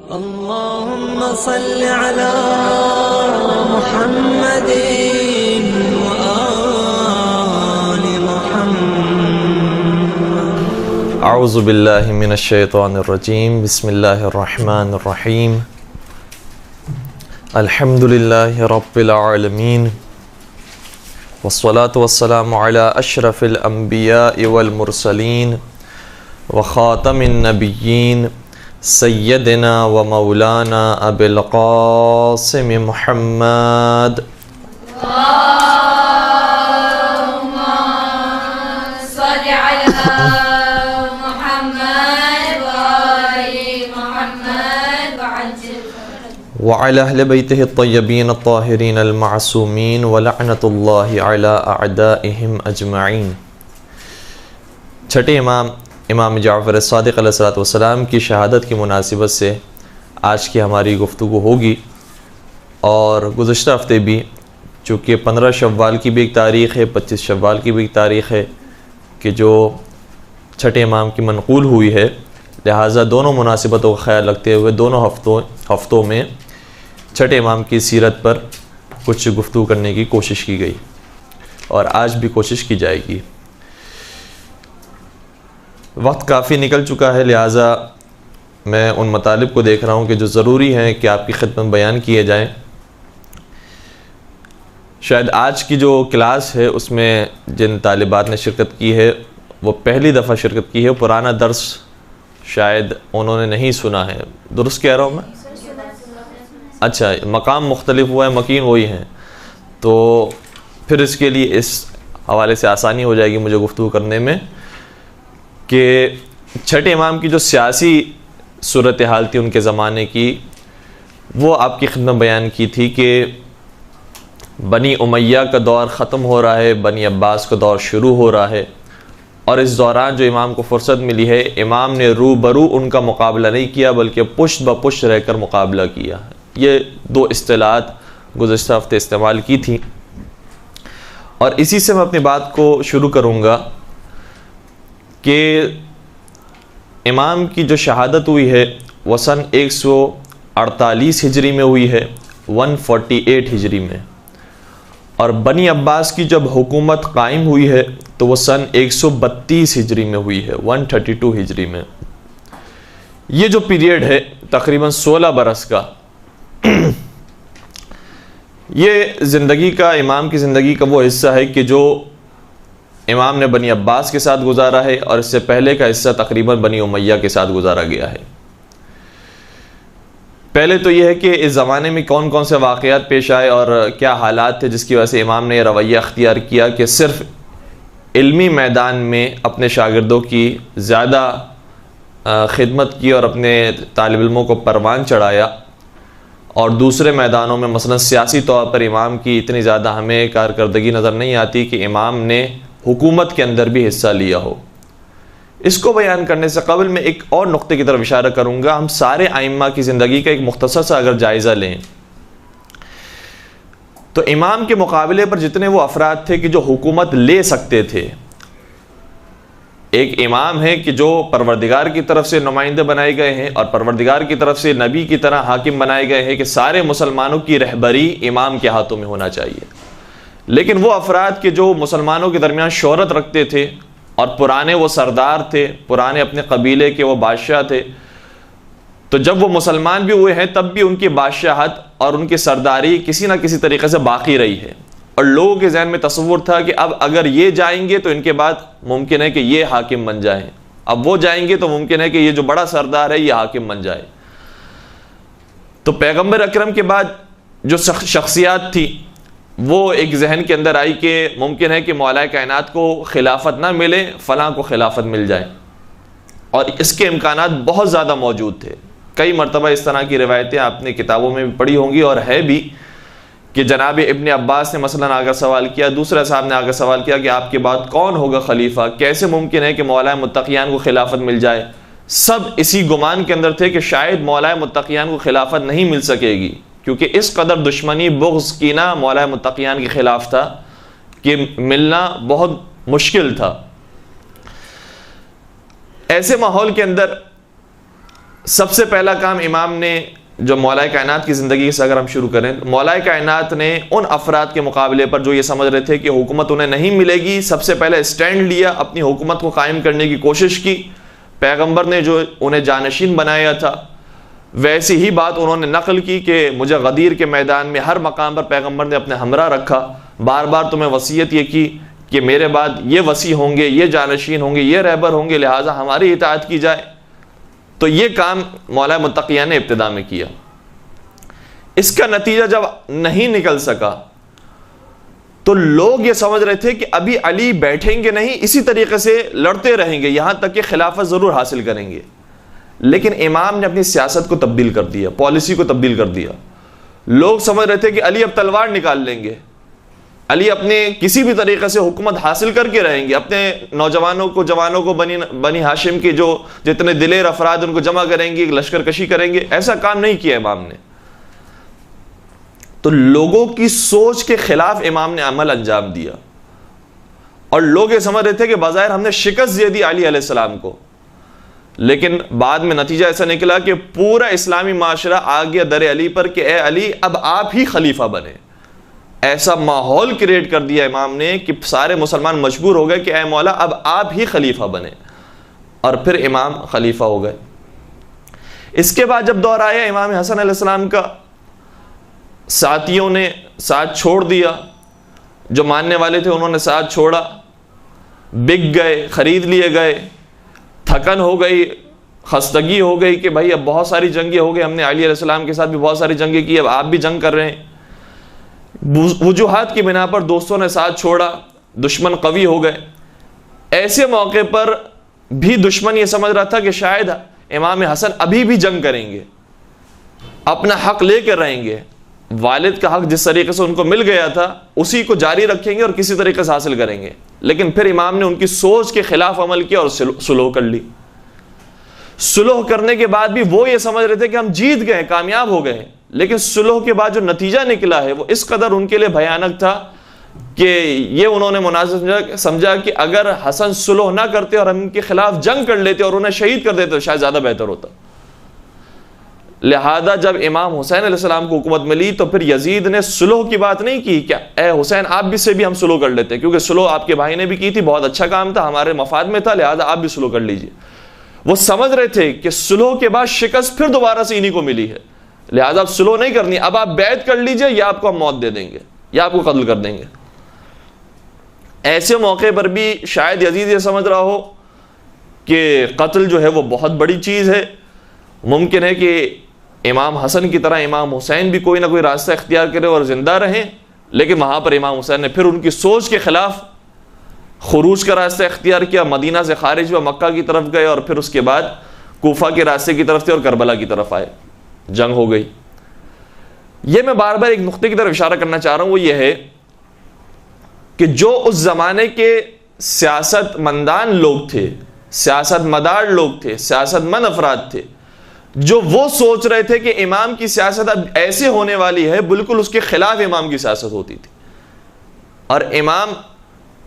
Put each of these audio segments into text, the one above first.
اللهم صل على محمد وآل محمد. اعوذ باللہ من الشیطان الرجیم. بسم اللہ الرحمن الرحیم. الحمد للہ رب العالمین والصلاة والسلام علی اشرف الانبیاء والمرسلین وخاتم النبیین سیدنا و مولانا ابی القاسم محمد. اللهم صل على محمد وآل محمد وعلى اہل بیتہ الطیبین الطاہرین المعصومین ولعنۃ اللہ علی اعدائہم اجمعین. چھٹے امام جعفر صادق علیہ السلام کی شہادت کی مناسبت سے آج کی ہماری گفتگو ہوگی. اور گزشتہ ہفتے بھی چونکہ 15 شوال کی بھی ایک تاریخ ہے، 25 شوال کی بھی ایک تاریخ ہے کہ جو چھٹے امام کی منقول ہوئی ہے، لہٰذا دونوں مناسبتوں کا خیال رکھتے ہوئے دونوں ہفتوں میں چھٹے امام کی سیرت پر کچھ گفتگو کرنے کی کوشش کی گئی اور آج بھی کوشش کی جائے گی. وقت کافی نکل چکا ہے، لہٰذا میں ان مطالب کو دیکھ رہا ہوں کہ جو ضروری ہیں کہ آپ کی خدمت بیان کیے جائیں. شاید آج کی جو کلاس ہے اس میں جن طالبات نے شرکت کی ہے وہ پہلی دفعہ شرکت کی ہے. پرانا درس شاید انہوں نے نہیں سنا ہے. درست کہہ رہا ہوں میں؟ اچھا، مقام مختلف ہوا ہے، مکین وہی ہیں، تو پھر اس کے لیے اس حوالے سے آسانی ہو جائے گی مجھے گفتگو کرنے میں کہ چھٹے امام کی جو سیاسی صورتحال تھی ان کے زمانے کی، وہ آپ کی خدمت بیان کی تھی کہ بنی امیہ کا دور ختم ہو رہا ہے، بنی عباس کا دور شروع ہو رہا ہے، اور اس دوران جو امام کو فرصت ملی ہے، امام نے روبرو ان کا مقابلہ نہیں کیا بلکہ پشت بہ پشت رہ کر مقابلہ کیا. یہ دو اصطلاحات گزشتہ ہفتے استعمال کی تھی اور اسی سے میں اپنی بات کو شروع کروں گا کہ امام کی جو شہادت ہوئی ہے وہ سن 148 ہجری میں ہوئی ہے، 148 ہجری میں، اور بنی عباس کی جب حکومت قائم ہوئی ہے تو وہ سن 132 ہجری میں ہوئی ہے، 132 ہجری میں. یہ جو پیریڈ ہے تقریباً 16 برس کا، یہ زندگی کا، امام کی زندگی کا وہ حصہ ہے کہ جو امام نے بنی عباس کے ساتھ گزارا ہے، اور اس سے پہلے کا حصہ تقریباً بنی امیہ کے ساتھ گزارا گیا ہے. پہلے تو یہ ہے کہ اس زمانے میں کون کون سے واقعات پیش آئے اور کیا حالات تھے جس کی وجہ سے امام نے یہ رویہ اختیار کیا کہ صرف علمی میدان میں اپنے شاگردوں کی زیادہ خدمت کی اور اپنے طالب علموں کو پروان چڑھایا، اور دوسرے میدانوں میں مثلا سیاسی طور پر امام کی اتنی زیادہ ہمیں کارکردگی نظر نہیں آتی کہ امام نے حکومت کے اندر بھی حصہ لیا ہو. اس کو بیان کرنے سے قبل میں ایک اور نقطے کی طرف اشارہ کروں گا. ہم سارے ائمہ کی زندگی کا ایک مختصر سا اگر جائزہ لیں تو امام کے مقابلے پر جتنے وہ افراد تھے کہ جو حکومت لے سکتے تھے، ایک امام ہے کہ جو پروردگار کی طرف سے نمائندے بنائے گئے ہیں اور پروردگار کی طرف سے نبی کی طرح حاکم بنائے گئے ہیں کہ سارے مسلمانوں کی رہبری امام کے ہاتھوں میں ہونا چاہیے. لیکن وہ افراد کے جو مسلمانوں کے درمیان شہرت رکھتے تھے اور پرانے وہ سردار تھے، پرانے اپنے قبیلے کے وہ بادشاہ تھے، تو جب وہ مسلمان بھی ہوئے ہیں تب بھی ان کی بادشاہت اور ان کی سرداری کسی نہ کسی طریقے سے باقی رہی ہے، اور لوگوں کے ذہن میں تصور تھا کہ اب اگر یہ جائیں گے تو ان کے بعد ممکن ہے کہ یہ حاکم بن جائیں، اب وہ جائیں گے تو ممکن ہے کہ یہ جو بڑا سردار ہے یہ حاکم بن جائے. تو پیغمبر اکرم کے بعد جو شخصیات تھی وہ ایک ذہن کے اندر آئی کہ ممکن ہے کہ مولا کائنات کو خلافت نہ ملے، فلاں کو خلافت مل جائے، اور اس کے امکانات بہت زیادہ موجود تھے. کئی مرتبہ اس طرح کی روایتیں آپ نے کتابوں میں بھی پڑھی ہوں گی اور ہے بھی کہ جناب ابن عباس نے مثلا آ کر سوال کیا، دوسرے صاحب نے آ کر سوال کیا کہ آپ کے بعد کون ہوگا خلیفہ، کیسے ممکن ہے کہ مولا متقیان کو خلافت مل جائے. سب اسی گمان کے اندر تھے کہ شاید مولا متقیان کو خلافت نہیں مل سکے گی، کیونکہ اس قدر دشمنی، بغض، کینہ مولا متقیان کے خلاف تھا کہ ملنا بہت مشکل تھا. ایسے ماحول کے اندر سب سے پہلا کام امام نے جو مولا کائنات کی زندگی سے اگر ہم شروع کریں، مولا کائنات نے ان افراد کے مقابلے پر جو یہ سمجھ رہے تھے کہ حکومت انہیں نہیں ملے گی، سب سے پہلے اسٹینڈ لیا، اپنی حکومت کو قائم کرنے کی کوشش کی۔ پیغمبر نے جو انہیں جانشین بنایا تھا ویسی ہی بات انہوں نے نقل کی کہ مجھے غدیر کے میدان میں ہر مقام پر پیغمبر نے اپنے ہمراہ رکھا، بار بار تمہیں وصیت یہ کی کہ میرے بعد یہ وصی ہوں گے، یہ جانشین ہوں گے، یہ رہبر ہوں گے، لہٰذا ہماری اطاعت کی جائے۔ تو یہ کام مولا متقیہ نے ابتدا میں کیا۔ اس کا نتیجہ جب نہیں نکل سکا تو لوگ یہ سمجھ رہے تھے کہ ابھی علی بیٹھیں گے نہیں، اسی طریقے سے لڑتے رہیں گے یہاں تک کہ خلافت ضرور حاصل کریں گے۔ لیکن امام نے اپنی سیاست کو تبدیل کر دیا، پالیسی کو تبدیل کر دیا۔ لوگ سمجھ رہے تھے کہ علی اب تلوار نکال لیں گے، علی اپنے کسی بھی طریقے سے حکومت حاصل کر کے رہیں گے، اپنے نوجوانوں کو، جوانوں کو، بنی ہاشم کے جو جتنے دلیر افراد ان کو جمع کریں گے، لشکر کشی کریں گے۔ ایسا کام نہیں کیا امام نے۔ تو لوگوں کی سوچ کے خلاف امام نے عمل انجام دیا، اور لوگ یہ سمجھ رہے تھے کہ بظاہر ہم نے شکست دے دی علی علیہ السلام کو، لیکن بعد میں نتیجہ ایسا نکلا کہ پورا اسلامی معاشرہ آ گیا در علی پر کہ اے علی اب آپ ہی خلیفہ بنے۔ ایسا ماحول کریٹ کر دیا امام نے کہ سارے مسلمان مجبور ہو گئے کہ اے مولا اب آپ ہی خلیفہ بنے، اور پھر امام خلیفہ ہو گئے۔ اس کے بعد جب دور آیا امام حسن علیہ السلام کا، ساتھیوں نے ساتھ چھوڑ دیا، جو ماننے والے تھے انہوں نے ساتھ چھوڑا، بک گئے، خرید لیے گئے، تھکن ہو گئی، خستگی ہو گئی کہ بھائی اب بہت ساری جنگیں ہو گئی، ہم نے علی علیہ السلام کے ساتھ بھی بہت ساری جنگیں کی، اب آپ بھی جنگ کر رہے ہیں۔ وجوہات کی بنا پر دوستوں نے ساتھ چھوڑا، دشمن قوی ہو گئے۔ ایسے موقع پر بھی دشمن یہ سمجھ رہا تھا کہ شاید امام حسن ابھی بھی جنگ کریں گے، اپنا حق لے کر رہیں گے، والد کا حق جس طریقے سے ان کو مل گیا تھا اسی کو جاری رکھیں گے اور کسی طریقے سے حاصل کریں گے۔ لیکن پھر امام نے ان کی سوچ کے خلاف عمل کیا اور صلح کر لی۔ صلح کرنے کے بعد بھی وہ یہ سمجھ رہے تھے کہ ہم جیت گئے، کامیاب ہو گئے، لیکن صلح کے بعد جو نتیجہ نکلا ہے وہ اس قدر ان کے لیے بھیانک تھا کہ یہ انہوں نے مناسب سمجھا کہ اگر حسن صلح نہ کرتے اور ہم ان کے خلاف جنگ کر لیتے اور انہیں شہید کر دیتے تو شاید زیادہ بہتر ہوتا۔ لہذا جب امام حسین علیہ السلام کو حکومت ملی تو پھر یزید نے صلح کی بات نہیں کی کہ اے حسین آپ بھی سے بھی ہم صلح کر لیتے ہیں، کیونکہ صلح آپ کے بھائی نے بھی کی تھی، بہت اچھا کام تھا، ہمارے مفاد میں تھا، لہذا آپ بھی صلح کر لیجئے۔ وہ سمجھ رہے تھے کہ صلح کے بعد شکست پھر دوبارہ سے انہی کو ملی ہے، لہذا اب صلح نہیں کرنی، اب آپ بیعت کر لیجئے یا آپ کو ہم موت دے دیں گے یا آپ کو قتل کر دیں گے۔ ایسے موقع پر بھی شاید یزید یہ سمجھ رہا ہو کہ قتل جو ہے وہ بہت بڑی چیز ہے، ممکن ہے کہ امام حسن کی طرح امام حسین بھی کوئی نہ کوئی راستہ اختیار کرے اور زندہ رہیں، لیکن وہاں پر امام حسین نے پھر ان کی سوچ کے خلاف خروج کا راستہ اختیار کیا، مدینہ سے خارج ہوا، مکہ کی طرف گئے اور پھر اس کے بعد کوفہ کے راستے کی طرف تھے اور کربلا کی طرف آئے، جنگ ہو گئی۔ یہ میں بار بار ایک نقطے کی طرف اشارہ کرنا چاہ رہا ہوں، وہ یہ ہے کہ جو اس زمانے کے سیاست مندان لوگ تھے، سیاست مدار لوگ تھے، سیاست مند افراد تھے، جو وہ سوچ رہے تھے کہ امام کی سیاست اب ایسے ہونے والی ہے، بالکل اس کے خلاف امام کی سیاست ہوتی تھی، اور امام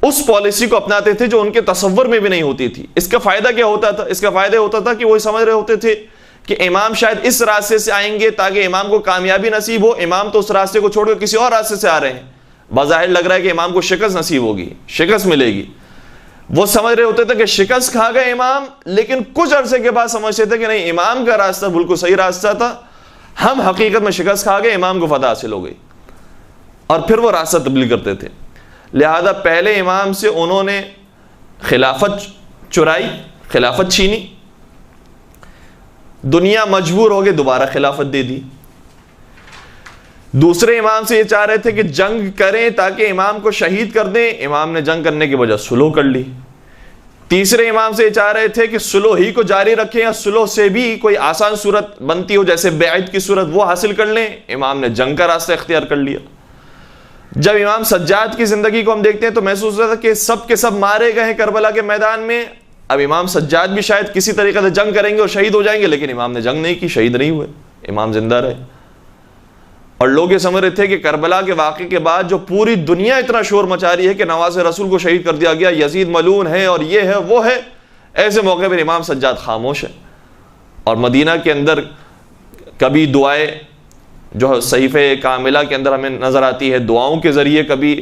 اس پالیسی کو اپناتے تھے جو ان کے تصور میں بھی نہیں ہوتی تھی۔ اس کا فائدہ کیا ہوتا تھا؟ اس کا فائدہ ہوتا تھا کہ وہ سمجھ رہے ہوتے تھے کہ امام شاید اس راستے سے آئیں گے تاکہ امام کو کامیابی نصیب ہو، امام تو اس راستے کو چھوڑ کر کسی اور راستے سے آ رہے ہیں، بظاہر لگ رہا ہے کہ امام کو شکست نصیب ہوگی، شکست ملے گی۔ وہ سمجھ رہے ہوتے تھے کہ شکست کھا گئے امام، لیکن کچھ عرصے کے بعد سمجھتے تھے کہ نہیں، امام کا راستہ بالکل صحیح راستہ تھا، ہم حقیقت میں شکست کھا گئے، امام کو فتح حاصل ہو گئی، اور پھر وہ راستہ تبدیل کرتے تھے۔ لہذا پہلے امام سے انہوں نے خلافت چرائی، خلافت چھینی، دنیا مجبور ہو گئے دوبارہ خلافت دے دی۔ دوسرے امام سے یہ چاہ رہے تھے کہ جنگ کریں تاکہ امام کو شہید کر دیں، امام نے جنگ کرنے کے بجائے صلح کر لی۔ تیسرے امام سے یہ چاہ رہے تھے کہ صلح ہی کو جاری رکھیں یا صلح سے بھی کوئی آسان صورت بنتی ہو جیسے بیعت کی صورت وہ حاصل کر لیں، امام نے جنگ کا راستہ اختیار کر لیا۔ جب امام سجاد کی زندگی کو ہم دیکھتے ہیں تو محسوس ہوتا ہے کہ سب کے سب مارے گئے ہیں کربلا کے میدان میں، اب امام سجاد بھی شاید کسی طریقے سے جنگ کریں گے اور شہید ہو جائیں گے، لیکن امام نے جنگ نہیں کی، شہید نہیں ہوئے، امام زندہ رہے۔ اور لوگ یہ سمجھ رہے تھے کہ کربلا کے واقعے کے بعد جو پوری دنیا اتنا شور مچا رہی ہے کہ نواز رسول کو شہید کر دیا گیا، یزید ملعون ہے اور یہ ہے وہ ہے، ایسے موقع پر امام سجاد خاموش ہے اور مدینہ کے اندر کبھی دعائیں جو صحیفہ کاملہ کے اندر ہمیں نظر آتی ہے، دعاؤں کے ذریعے کبھی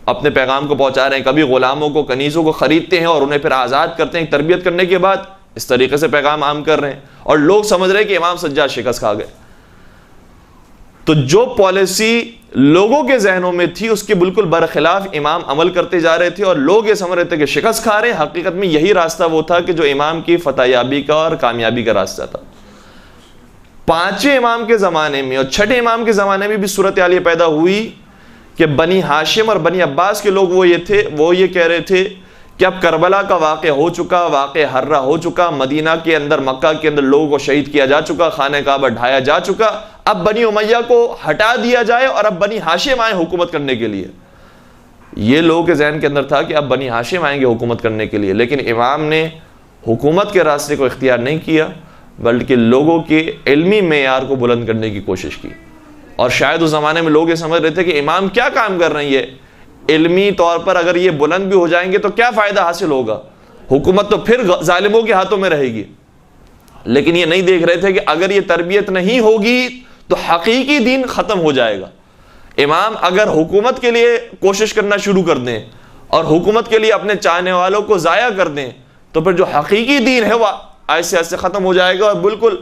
اپنے پیغام کو پہنچا رہے ہیں، کبھی غلاموں کو کنیزوں کو خریدتے ہیں اور انہیں پھر آزاد کرتے ہیں تربیت کرنے کے بعد، اس طریقے سے پیغام عام کر رہے ہیں، اور لوگ سمجھ رہے ہیں کہ امام سجاد شکست کھا گئے۔ تو جو پالیسی لوگوں کے ذہنوں میں تھی اس کے بالکل برخلاف امام عمل کرتے جا رہے تھے، اور لوگ یہ سمجھ رہے تھے کہ شکست کھا رہے ہیں، حقیقت میں یہی راستہ وہ تھا کہ جو امام کی فتح یابی کا اور کامیابی کا راستہ تھا۔ پانچویں امام کے زمانے میں اور چھٹے امام کے زمانے میں بھی صورتحال یہ پیدا ہوئی کہ بنی ہاشم اور بنی عباس کے لوگ وہ یہ کہہ رہے تھے کہ اب کربلا کا واقعہ ہو چکا، واقعہ ہررہ ہو چکا، مدینہ کے اندر مکہ کے اندر لوگوں کو شہید کیا جا چکا، خانہ کعبہ ڈھایا جا چکا، اب بنی امیہ کو ہٹا دیا جائے اور اب بنی ہاشم آئیں حکومت کرنے کے لیے۔ یہ لوگوں کے ذہن کے اندر تھا کہ اب بنی ہاشم آئیں گے حکومت کرنے کے لیے، لیکن امام نے حکومت کے راستے کو اختیار نہیں کیا بلکہ لوگوں کے علمی معیار کو بلند کرنے کی کوشش کی۔ اور شاید اس زمانے میں لوگ یہ سمجھ رہے تھے کہ امام کیا کام کر رہے ہیں، یہ علمی طور پر اگر یہ بلند بھی ہو جائیں گے تو کیا فائدہ حاصل ہوگا، حکومت تو پھر ظالموں کے ہاتھوں میں رہے گی۔ لیکن یہ نہیں دیکھ رہے تھے کہ اگر یہ تربیت نہیں ہوگی تو حقیقی دین ختم ہو جائے گا۔ امام اگر حکومت کے لیے کوشش کرنا شروع کر دیں اور حکومت کے لیے اپنے چاہنے والوں کو ضائع کر دیں تو پھر جو حقیقی دین ہے وہ ایسے ایسے ختم ہو جائے گا اور بالکل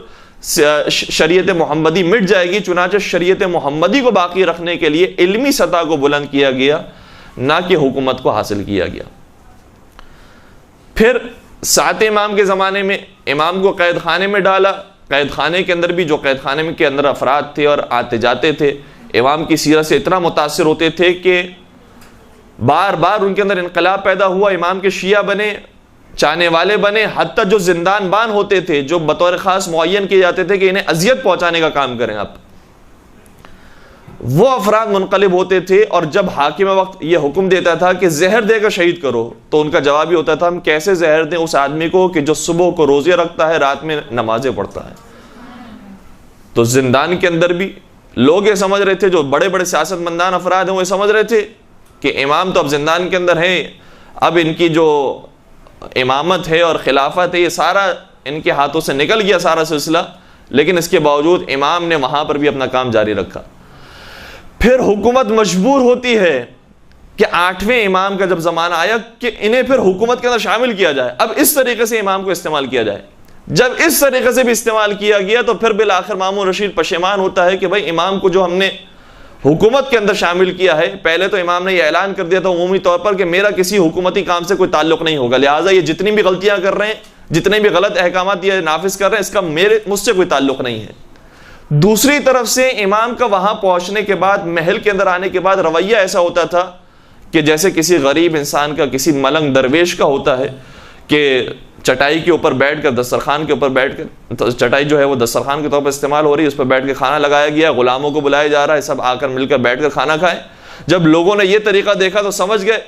شریعت محمدی مٹ جائے گی۔ چنانچہ شریعت محمدی کو باقی رکھنے کے لیے علمی سطح کو بلند کیا گیا، نہ کہ حکومت کو حاصل کیا گیا۔ پھر ساتویں امام کے زمانے میں امام کو قید خانے میں ڈالا۔ قید خانے کے اندر بھی جو قید خانے کے اندر افراد تھے اور آتے جاتے تھے امام کی سیرت سے اتنا متاثر ہوتے تھے کہ بار بار ان کے اندر انقلاب پیدا ہوا، امام کے شیعہ بنے، چاہنے والے بنے، حتیٰ جو زندان بان ہوتے تھے، جو بطور خاص معین کیے جاتے تھے کہ انہیں اذیت پہنچانے کا کام کریں آپ، وہ افراد منقلب ہوتے تھے۔ اور جب حاکم وقت یہ حکم دیتا تھا کہ زہر دے کر شہید کرو تو ان کا جواب یہ ہوتا تھا ہم کیسے زہر دیں اس آدمی کو کہ جو صبح کو روزے رکھتا ہے، رات میں نمازیں پڑھتا ہے۔ تو زندان کے اندر بھی لوگ یہ سمجھ رہے تھے، جو بڑے بڑے سیاست مندان افراد ہیں وہ یہ سمجھ رہے تھے کہ امام تو اب زندان کے اندر ہیں، اب ان کی جو امامت ہے اور خلافت ہے یہ سارا ان کے ہاتھوں سے نکل گیا سارا سلسلہ، لیکن اس کے باوجود امام نے وہاں پر بھی اپنا کام جاری رکھا۔ پھر حکومت مجبور ہوتی ہے کہ آٹھویں امام کا جب زمانہ آیا کہ انہیں پھر حکومت کے اندر شامل کیا جائے، اب اس طریقے سے امام کو استعمال کیا جائے۔ جب اس طریقے سے بھی استعمال کیا گیا تو پھر بالآخر مامون رشید پشیمان ہوتا ہے کہ بھائی امام کو جو ہم نے حکومت کے اندر شامل کیا ہے، پہلے تو امام نے یہ اعلان کر دیا تھا عمومی طور پر کہ میرا کسی حکومتی کام سے کوئی تعلق نہیں ہوگا، لہٰذا یہ جتنی بھی غلطیاں کر رہے ہیں، جتنے بھی غلط احکامات یہ نافذ کر رہے ہیں، اس کا مجھ سے کوئی تعلق نہیں ہے۔ دوسری طرف سے امام کا وہاں پہنچنے کے بعد، محل کے اندر آنے کے بعد رویہ ایسا ہوتا تھا کہ جیسے کسی غریب انسان کا، کسی ملنگ درویش کا ہوتا ہے کہ چٹائی کے اوپر بیٹھ کر، دسترخوان کے اوپر بیٹھ کر، چٹائی جو ہے وہ دسترخوان کے طور پر استعمال ہو رہی ہے، اس پر بیٹھ کے کھانا لگایا گیا، غلاموں کو بلایا جا رہا ہے، سب آ کر مل کر بیٹھ کر کھانا کھائیں۔ جب لوگوں نے یہ طریقہ دیکھا تو سمجھ گئے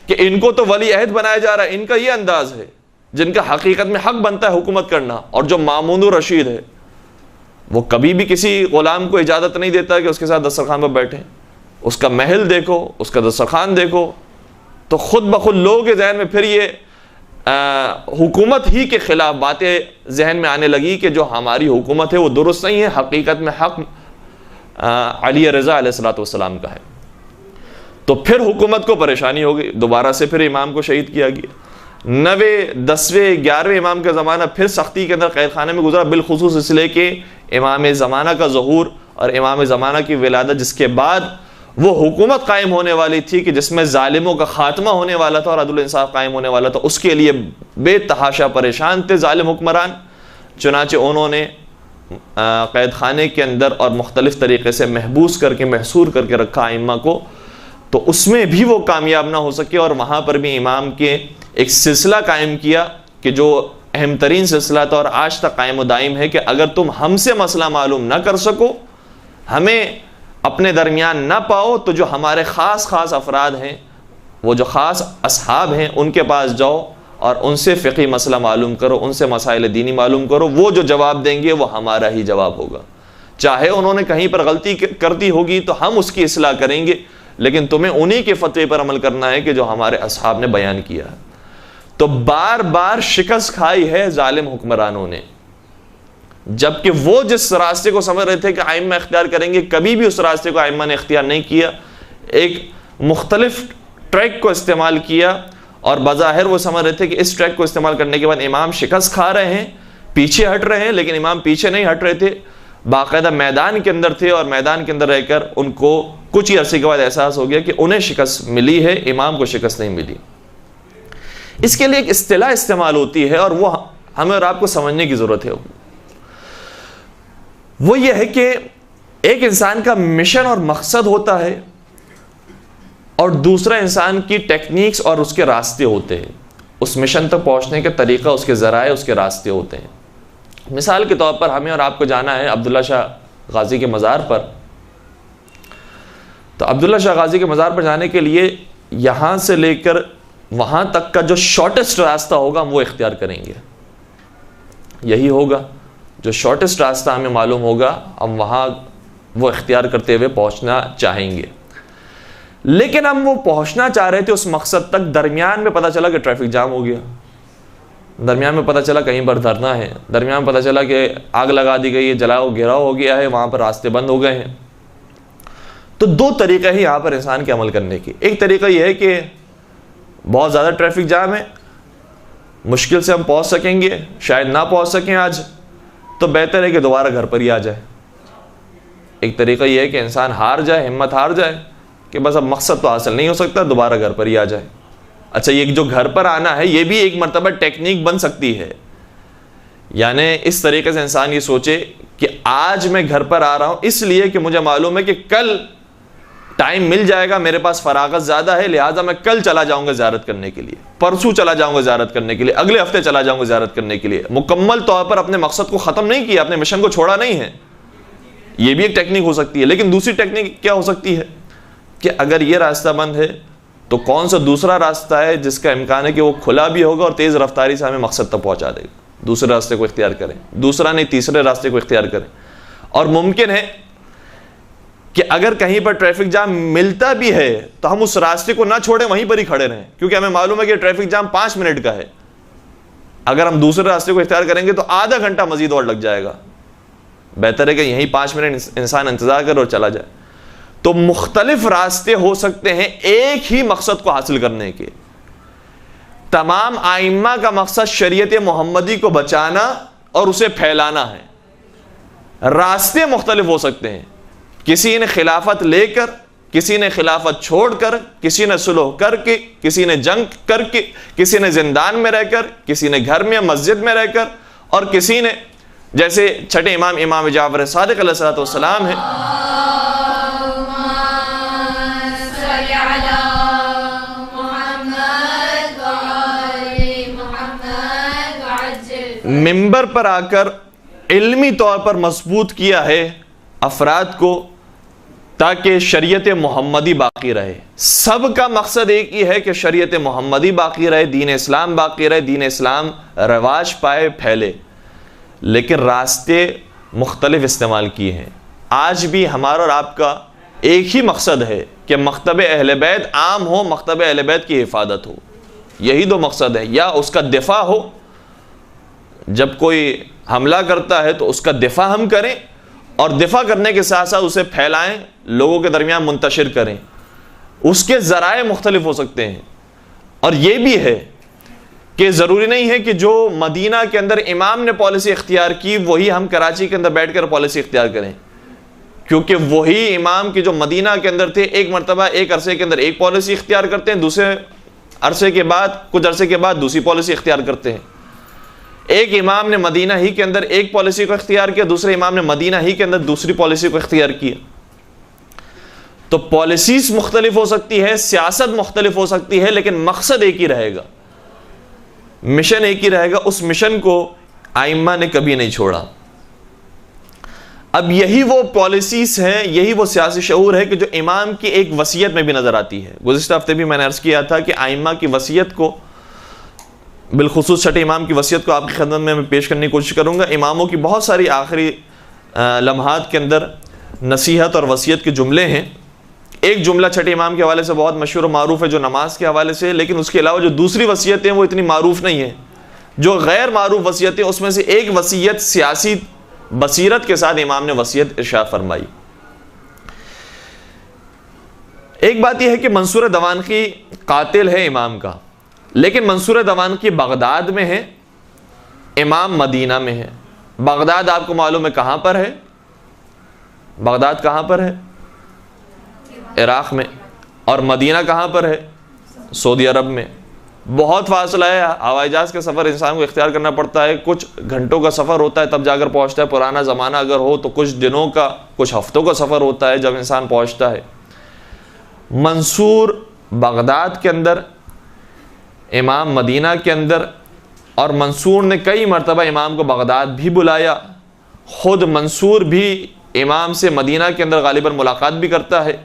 کہ ان کو تو ولی عہد بنایا جا رہا ہے، ان کا یہ انداز ہے جن کا حقیقت میں حق بنتا ہے حکومت کرنا۔ اور جو مامون رشید ہے وہ کبھی بھی کسی غلام کو اجازت نہیں دیتا کہ اس کے ساتھ دسترخوان پر بیٹھیں، اس کا محل دیکھو، اس کا دسترخوان دیکھو، تو خود بخود لوگوں کے ذہن میں پھر یہ حکومت ہی کے خلاف باتیں ذہن میں آنے لگی کہ جو ہماری حکومت ہے وہ درست نہیں ہے، حقیقت میں حق علی رضا علیہ الصلوۃ والسلام کا ہے۔ تو پھر حکومت کو پریشانی ہو گئی، دوبارہ سے پھر امام کو شہید کیا گیا۔ 9ویں 10ویں 11ویں امام کا زمانہ پھر سختی کے اندر قید خانے میں گزرا، بالخصوص اس لیے کہ امام زمانہ کا ظہور اور امام زمانہ کی ولادت، جس کے بعد وہ حکومت قائم ہونے والی تھی کہ جس میں ظالموں کا خاتمہ ہونے والا تھا اور عدل و انصاف قائم ہونے والا تھا، اس کے لیے بے تحاشا پریشان تھے ظالم حکمران۔ چنانچہ انہوں نے قید خانے کے اندر اور مختلف طریقے سے محبوس کر کے، محصور کر کے رکھا ائمہ کو، تو اس میں بھی وہ کامیاب نہ ہو سکے، اور وہاں پر بھی امام کے ایک سلسلہ قائم کیا کہ جو اہم ترین سلسلہ تھا اور آج تک قائم و دائم ہے کہ اگر تم ہم سے مسئلہ معلوم نہ کر سکو، ہمیں اپنے درمیان نہ پاؤ، تو جو ہمارے خاص افراد ہیں، وہ جو خاص اصحاب ہیں، ان کے پاس جاؤ اور ان سے فقہی مسئلہ معلوم کرو، ان سے مسائل دینی معلوم کرو، وہ جو جواب دیں گے وہ ہمارا ہی جواب ہوگا، چاہے انہوں نے کہیں پر غلطی کرتی ہوگی تو ہم اس کی اصلاح کریں گے، لیکن تمہیں انہی کے فتوے پر عمل کرنا ہے کہ جو ہمارے اصحاب نے بیان کیا ہے۔ تو بار بار شکست کھائی ہے ظالم حکمرانوں نے، جبکہ وہ جس راستے کو سمجھ رہے تھے کہ ائمہ اختیار کریں گے، کبھی بھی اس راستے کو ائمہ نے اختیار نہیں کیا، ایک مختلف ٹریک کو استعمال کیا، اور بظاہر وہ سمجھ رہے تھے کہ اس ٹریک کو استعمال کرنے کے بعد امام شکست کھا رہے ہیں، پیچھے ہٹ رہے ہیں، لیکن امام پیچھے نہیں ہٹ رہے تھے، باقاعدہ میدان کے اندر تھے، اور میدان کے اندر رہ کر ان کو کچھ ہی عرصے کے بعد احساس ہو گیا کہ انہیں شکست ملی ہے، امام کو شکست نہیں ملی۔ اس کے لیے ایک اصطلاح استعمال ہوتی ہے، اور وہ ہمیں اور آپ کو سمجھنے کی ضرورت ہے۔ وہ یہ ہے کہ ایک انسان کا مشن اور مقصد ہوتا ہے، اور دوسرا انسان کی ٹیکنیکس اور اس کے راستے ہوتے ہیں، اس مشن تک پہنچنے کا طریقہ، اس کے ذرائع، اس کے راستے ہوتے ہیں۔ مثال کے طور پر ہمیں اور آپ کو جانا ہے عبداللہ شاہ غازی کے مزار پر، تو عبداللہ شاہ غازی کے مزار پر جانے کے لیے یہاں سے لے کر وہاں تک کا جو شارٹیسٹ راستہ ہوگا ہم وہ اختیار کریں گے، یہی ہوگا جو شارٹیسٹ راستہ ہمیں معلوم ہوگا ہم وہاں وہ اختیار کرتے ہوئے پہنچنا چاہیں گے۔ لیکن ہم وہ پہنچنا چاہ رہے تھے اس مقصد تک، درمیان میں پتہ چلا کہ ٹریفک جام ہو گیا، درمیان میں پتہ چلا کہیں پر دھرنا ہے، درمیان میں پتہ چلا کہ آگ لگا دی گئی ہے، جلاؤ گھیراؤ ہو گیا ہے، وہاں پر راستے بند ہو گئے ہیں۔ تو دو طریقے ہیں یہاں پر انسان کے عمل کرنے کی۔ ایک طریقہ یہ ہے کہ بہت زیادہ ٹریفک جام ہے، مشکل سے ہم پہنچ سکیں گے، شاید نہ پہنچ سکیں آج، تو بہتر ہے کہ دوبارہ گھر پر ہی آ جائے۔ ایک طریقہ یہ ہے کہ انسان ہار جائے، ہمت ہار جائے کہ بس اب مقصد تو حاصل نہیں ہو سکتا، دوبارہ گھر پر ہی آ جائے۔ اچھا، یہ جو گھر پر آنا ہے یہ بھی ایک مرتبہ ٹیکنیک بن سکتی ہے، یعنی اس طریقے سے انسان یہ سوچے کہ آج میں گھر پر آ رہا ہوں اس لیے کہ مجھے معلوم ہے کہ کل ٹائم مل جائے گا، میرے پاس فراغت زیادہ ہے، لہٰذا میں کل چلا جاؤں گا زیارت کرنے کے لیے، پرسوں چلا جاؤں گا زیارت کرنے کے لیے، اگلے ہفتے چلا جاؤں گا زیارت کرنے کے لیے۔ مکمل طور پر اپنے مقصد کو ختم نہیں کیا، اپنے مشن کو چھوڑا نہیں ہے، یہ بھی ایک ٹیکنیک ہو سکتی ہے۔ لیکن دوسری ٹیکنیک کیا ہو سکتی ہے کہ اگر یہ راستہ بند ہے تو کون سا دوسرا راستہ ہے جس کا امکان ہے کہ وہ کھلا بھی ہوگا اور تیز رفتاری سے ہمیں مقصد تک پہنچا دے گا، دوسرے راستے کو اختیار کریں، دوسرا نہیں تیسرے راستے کو اختیار کریں۔ اور ممکن ہے کہ اگر کہیں پر ٹریفک جام ملتا بھی ہے تو ہم اس راستے کو نہ چھوڑیں، وہیں پر ہی کھڑے رہیں، کیونکہ ہمیں معلوم ہے کہ ٹریفک جام 5 منٹ کا ہے، اگر ہم دوسرے راستے کو اختیار کریں گے تو آدھا گھنٹہ مزید اور لگ جائے گا، بہتر ہے کہ یہیں 5 منٹ انسان انتظار کرے اور چلا جائے۔ تو مختلف راستے ہو سکتے ہیں ایک ہی مقصد کو حاصل کرنے کے۔ تمام ائمہ کا مقصد شریعت محمدی کو بچانا اور اسے پھیلانا ہے، راستے مختلف ہو سکتے ہیں، کسی نے خلافت لے کر، کسی نے خلافت چھوڑ کر، کسی نے صلح کر کے، کسی نے جنگ کر کے، کسی نے زندان میں رہ کر، کسی نے گھر میں مسجد میں رہ کر، اور کسی نے جیسے چھٹے امام امام جعفر صادق علیہ السلام ہے، منبر پر آ کر علمی طور پر مضبوط کیا ہے افراد کو تاکہ شریعت محمدی باقی رہے۔ سب کا مقصد ایک ہی ہے کہ شریعت محمدی باقی رہے، دین اسلام باقی رہے، دین اسلام رواج پائے، پھیلے، لیکن راستے مختلف استعمال کیے ہیں۔ آج بھی ہمارا اور آپ کا ایک ہی مقصد ہے کہ مکتب اہل بیت عام ہو، مکتب اہل بیت کی حفاظت ہو، یہی دو مقصد ہے، یا اس کا دفاع ہو، جب کوئی حملہ کرتا ہے تو اس کا دفاع ہم کریں، اور دفاع کرنے کے ساتھ ساتھ اسے پھیلائیں، لوگوں کے درمیان منتشر کریں۔ اس کے ذرائع مختلف ہو سکتے ہیں، اور یہ بھی ہے کہ ضروری نہیں ہے کہ جو مدینہ کے اندر امام نے پالیسی اختیار کی وہی ہم کراچی کے اندر بیٹھ کر پالیسی اختیار کریں، کیونکہ وہی امام کے جو مدینہ کے اندر تھے ایک مرتبہ ایک عرصے کے اندر ایک پالیسی اختیار کرتے ہیں، دوسرے عرصے کے بعد کچھ عرصے کے بعد دوسری پالیسی اختیار کرتے ہیں۔ ایک امام نے مدینہ ہی کے اندر ایک پالیسی کو اختیار کیا، دوسرے امام نے مدینہ ہی کے اندر دوسری پالیسی کو اختیار کیا۔ تو پالیسیز مختلف ہو سکتی ہے، سیاست مختلف ہو سکتی ہے، لیکن مقصد ایک ہی رہے گا، مشن ایک ہی رہے گا۔ اس مشن کو ائمہ نے کبھی نہیں چھوڑا۔ اب یہی وہ پالیسیز ہیں، یہی وہ سیاسی شعور ہے کہ جو امام کی ایک وصیت میں بھی نظر آتی ہے۔ گزشتہ ہفتے بھی میں نے عرض کیا تھا کہ ائمہ کی وصیت کو، بالخصوص چھٹے امام کی وصیت کو آپ کی خدمت میں پیش کرنے کی کوشش کروں گا۔ اماموں کی بہت ساری آخری لمحات کے اندر نصیحت اور وصیت کے جملے ہیں۔ ایک جملہ چھٹے امام کے حوالے سے بہت مشہور و معروف ہے جو نماز کے حوالے سے ہے، لیکن اس کے علاوہ جو دوسری وصیتیں وہ اتنی معروف نہیں ہیں۔ جو غیر معروف وصیتیں، اس میں سے ایک وصیت سیاسی بصیرت کے ساتھ امام نے وصیت ارشاد فرمائی۔ ایک بات یہ ہے کہ منصور دوانقی قاتل ہے امام کا، لیکن منصور دوانقی بغداد میں ہے، امام مدینہ میں ہے۔ بغداد آپ کو معلوم ہے کہاں پر ہے؟ بغداد کہاں پر ہے؟ عراق میں۔ اور مدینہ کہاں پر ہے؟ سعودی عرب میں۔ بہت فاصلہ ہے، ہوائی جہاز کا سفر انسان کو اختیار کرنا پڑتا ہے، کچھ گھنٹوں کا سفر ہوتا ہے تب جا کر پہنچتا ہے۔ پرانا زمانہ اگر ہو تو کچھ دنوں کا، کچھ ہفتوں کا سفر ہوتا ہے جب انسان پہنچتا ہے۔ منصور بغداد کے اندر، امام مدینہ کے اندر، اور منصور نے کئی مرتبہ امام کو بغداد بھی بلایا۔ خود منصور بھی امام سے مدینہ کے اندر غالباً ملاقات بھی کرتا ہے۔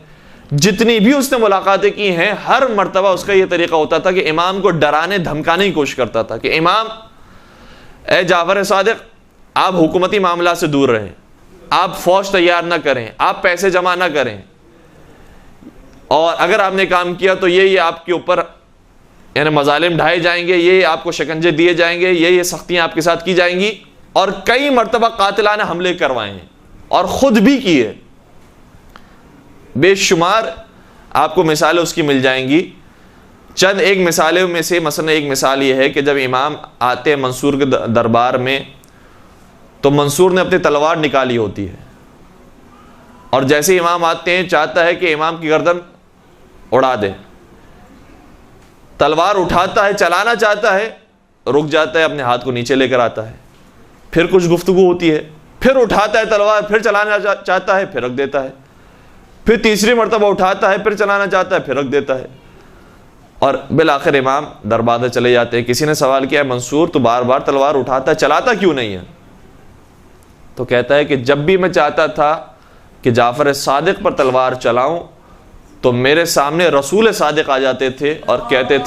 جتنی بھی اس نے ملاقاتیں کی ہیں، ہر مرتبہ اس کا یہ طریقہ ہوتا تھا کہ امام کو ڈرانے دھمکانے کی کوشش کرتا تھا کہ امام، اے جعفر صادق، آپ حکومتی معاملات سے دور رہیں، آپ فوج تیار نہ کریں، آپ پیسے جمع نہ کریں، اور اگر آپ نے کام کیا تو یہ آپ کے اوپر یعنی مظالم ڈھائے جائیں گے، یہ آپ کو شکنجے دیے جائیں گے، یہ سختیاں آپ کے ساتھ کی جائیں گی۔ اور کئی مرتبہ قاتلانہ حملے کروائے ہیں اور خود بھی کیے، بے شمار آپ کو مثالیں اس کی مل جائیں گی۔ چند ایک مثالوں میں سے مثلا ایک مثال یہ ہے کہ جب امام آتے ہیں منصور کے دربار میں تو منصور نے اپنی تلوار نکالی ہوتی ہے، اور جیسے امام آتے ہیں چاہتا ہے کہ امام کی گردن اڑا دے، تلوار اٹھاتا ہے، چلانا چاہتا ہے، رک جاتا ہے، اپنے ہاتھ کو نیچے لے کر آتا ہے، پھر کچھ گفتگو ہوتی ہے، پھر اٹھاتا ہے تلوار، پھر چلانا چاہتا ہے، پھر رکھ دیتا ہے، پھر تیسری مرتبہ اٹھاتا ہے، پھر چلانا چاہتا ہے، پھر رکھ دیتا ہے، اور بالآخر امام دربار سے چلے جاتے ہیں۔ کسی نے سوال کیا، منصور تو بار بار تلوار اٹھاتا ہے، چلاتا کیوں نہیں ہے؟ تو کہتا ہے کہ جب بھی میں چاہتا تھا کہ جعفر صادق پر تلوار چلاؤں تو میرے سامنے رسول صادق آ جاتے تھے اور کہتے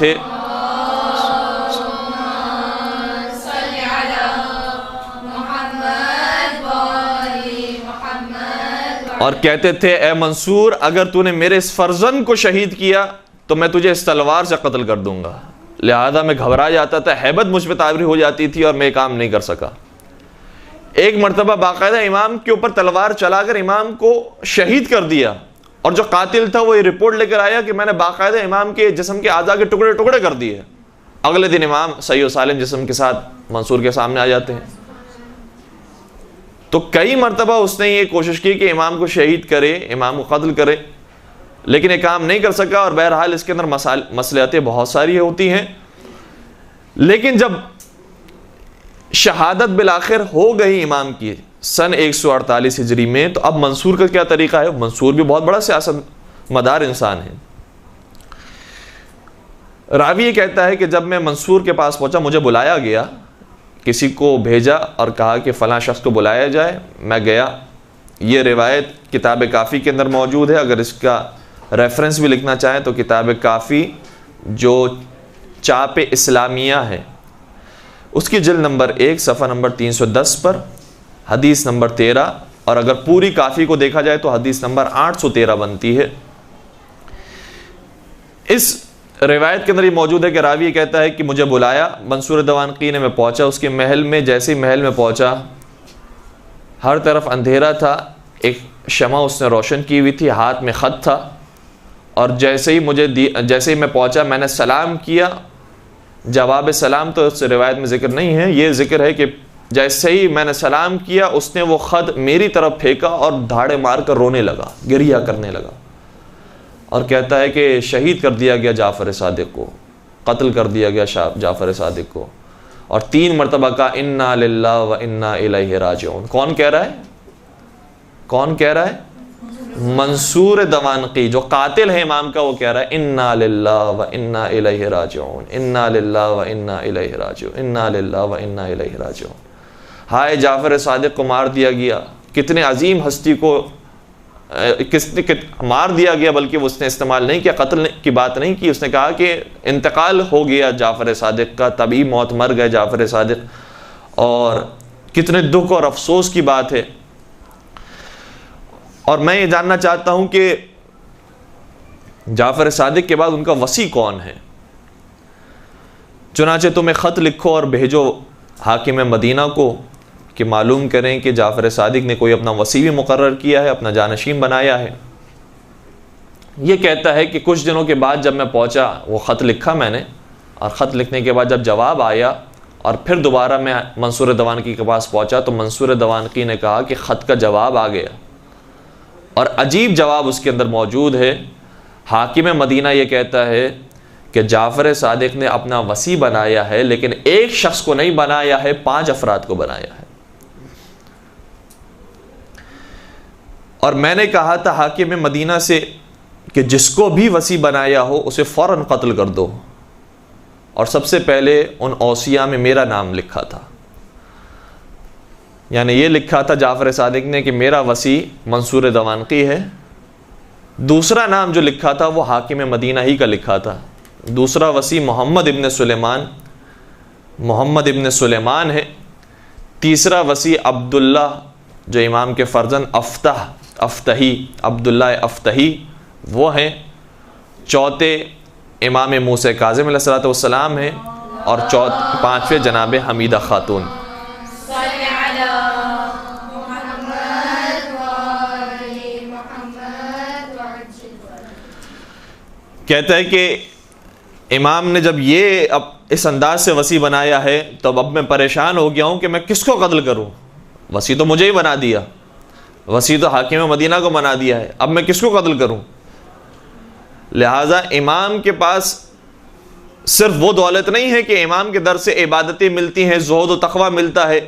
تھے اے منصور، اگر تو نے میرے اس فرزند کو شہید کیا تو میں تجھے اس تلوار سے قتل کر دوں گا۔ لہذا میں گھبرا جاتا تھا، ہیبت مجھ پہ طاری ہو جاتی تھی اور میں کام نہیں کر سکا۔ ایک مرتبہ باقاعدہ امام کے اوپر تلوار چلا کر امام کو شہید کر دیا، اور جو قاتل تھا وہ یہ رپورٹ لے کر آیا کہ میں نے باقاعدہ امام کے جسم کے اعضاء کے ٹکڑے ٹکڑے کر دیے۔ اگلے دن امام صحیح و سالم جسم کے ساتھ منصور کے سامنے آ جاتے ہیں۔ تو کئی مرتبہ اس نے یہ کوشش کی کہ امام کو شہید کرے، امام کو قتل کرے، لیکن یہ کام نہیں کر سکا، اور بہرحال اس کے اندر مصلحتیں بہت ساری ہوتی ہیں۔ لیکن جب شہادت بالآخر ہو گئی امام کی سن 148 ہجری میں، تو اب منصور کا کیا طریقہ ہے؟ منصور بھی بہت بڑا سیاست مدار انسان ہے۔ راوی یہ کہتا ہے کہ جب میں منصور کے پاس پہنچا، مجھے بلایا گیا، کسی کو بھیجا اور کہا کہ فلاں شخص کو بلایا جائے، میں گیا۔ یہ روایت کتاب کافی کے اندر موجود ہے، اگر اس کا ریفرنس بھی لکھنا چاہیں تو کتاب کافی جو چاپ اسلامیہ ہے اس کی جلد نمبر 1 صفحہ نمبر 310 پر حدیث نمبر 13، اور اگر پوری کافی کو دیکھا جائے تو حدیث نمبر 813 بنتی ہے۔ اس روایت کے اندر یہ موجود ہے کہ راوی کہتا ہے کہ مجھے بلایا منصور دوانقی نے، میں پہنچا اس کے محل میں۔ جیسے ہی محل میں پہنچا، ہر طرف اندھیرا تھا، ایک شمع اس نے روشن کی ہوئی تھی، ہاتھ میں خط تھا، اور جیسے ہی میں پہنچا میں نے سلام کیا۔ جواب سلام تو اس روایت میں ذکر نہیں ہے، یہ ذکر ہے کہ جیسے ہی میں نے سلام کیا اس نے وہ خط میری طرف پھینکا اور دھاڑے مار کر رونے لگا، گریہ کرنے لگا، اور کہتا ہے کہ شہید کر دیا گیا جعفر صادق کو، قتل کر دیا گیا جعفر صادق کو، اور 3 مرتبہ کہا انا للہ و انا الیہ راجعون۔ کون کہہ رہا ہے؟ کون کہہ رہا ہے؟ منصور دوانقی جو قاتل ہے امام کا، وہ کہہ رہا ہے انا للہ و انا الیہ راجعون، انا للہ و انا الیہ راجعون، انا للہ و انا الیہ راجعون۔ ہائے جعفر صادق کو مار دیا گیا، کتنے عظیم ہستی کو مار دیا گیا، بلکہ اس نے استعمال نہیں کیا، قتل کی بات نہیں کی، اس نے کہا کہ انتقال ہو گیا جعفر صادق کا، طبی موت، مر گئے جعفر صادق، اور کتنے دکھ اور افسوس کی بات ہے۔ اور میں یہ جاننا چاہتا ہوں کہ جعفر صادق کے بعد ان کا وصی کون ہے؟ چنانچہ تم ایک خط لکھو اور بھیجو حاکم مدینہ کو کہ معلوم کریں کہ جعفر صادق نے کوئی اپنا وصی بھی مقرر کیا ہے، اپنا جانشین بنایا ہے۔ یہ کہتا ہے کہ کچھ دنوں کے بعد جب میں پہنچا، وہ خط لکھا میں نے، اور خط لکھنے کے بعد جب جواب آیا اور پھر دوبارہ میں منصور دوانقی کے پاس پہنچا تو منصور دوانقی نے کہا کہ خط کا جواب آ گیا، اور عجیب جواب اس کے اندر موجود ہے۔ حاکم مدینہ یہ کہتا ہے کہ جعفر صادق نے اپنا وصی بنایا ہے، لیکن ایک شخص کو نہیں بنایا ہے، 5 افراد کو بنایا ہے۔ اور میں نے کہا تھا حاکم مدینہ سے کہ جس کو بھی وصی بنایا ہو اسے فوراً قتل کر دو، اور سب سے پہلے ان اوصیاء میں میرا نام لکھا تھا، یعنی یہ لکھا تھا جعفر صادق نے کہ میرا وصی منصور دوانقی ہے۔ دوسرا نام جو لکھا تھا وہ حاکم مدینہ ہی کا لکھا تھا۔ دوسرا وصی محمد ابن سلیمان ہے۔ تیسرا وصی عبداللہ جو امام کے فرزند افتحی عبداللہ افتحی وہ ہیں۔ چوتھے امام موسیٰ کاظم علیہ الصلوۃ والسلام ہیں، اور پانچویں جناب حمیدہ خاتون۔ صلی علی محمد وآل محمد وعجل۔ کہتا ہے کہ امام نے جب یہ اب اس انداز سے وصی بنایا ہے تو اب میں پریشان ہو گیا ہوں کہ میں کس کو قتل کروں۔ وصی تو مجھے ہی بنا دیا، وصی تو حاکم مدینہ کو بنا دیا ہے، اب میں کس کو قتل کروں؟ لہٰذا امام کے پاس صرف وہ دولت نہیں ہے کہ امام کے در سے عبادتیں ملتی ہیں، زہد و تقوی ملتا ہے،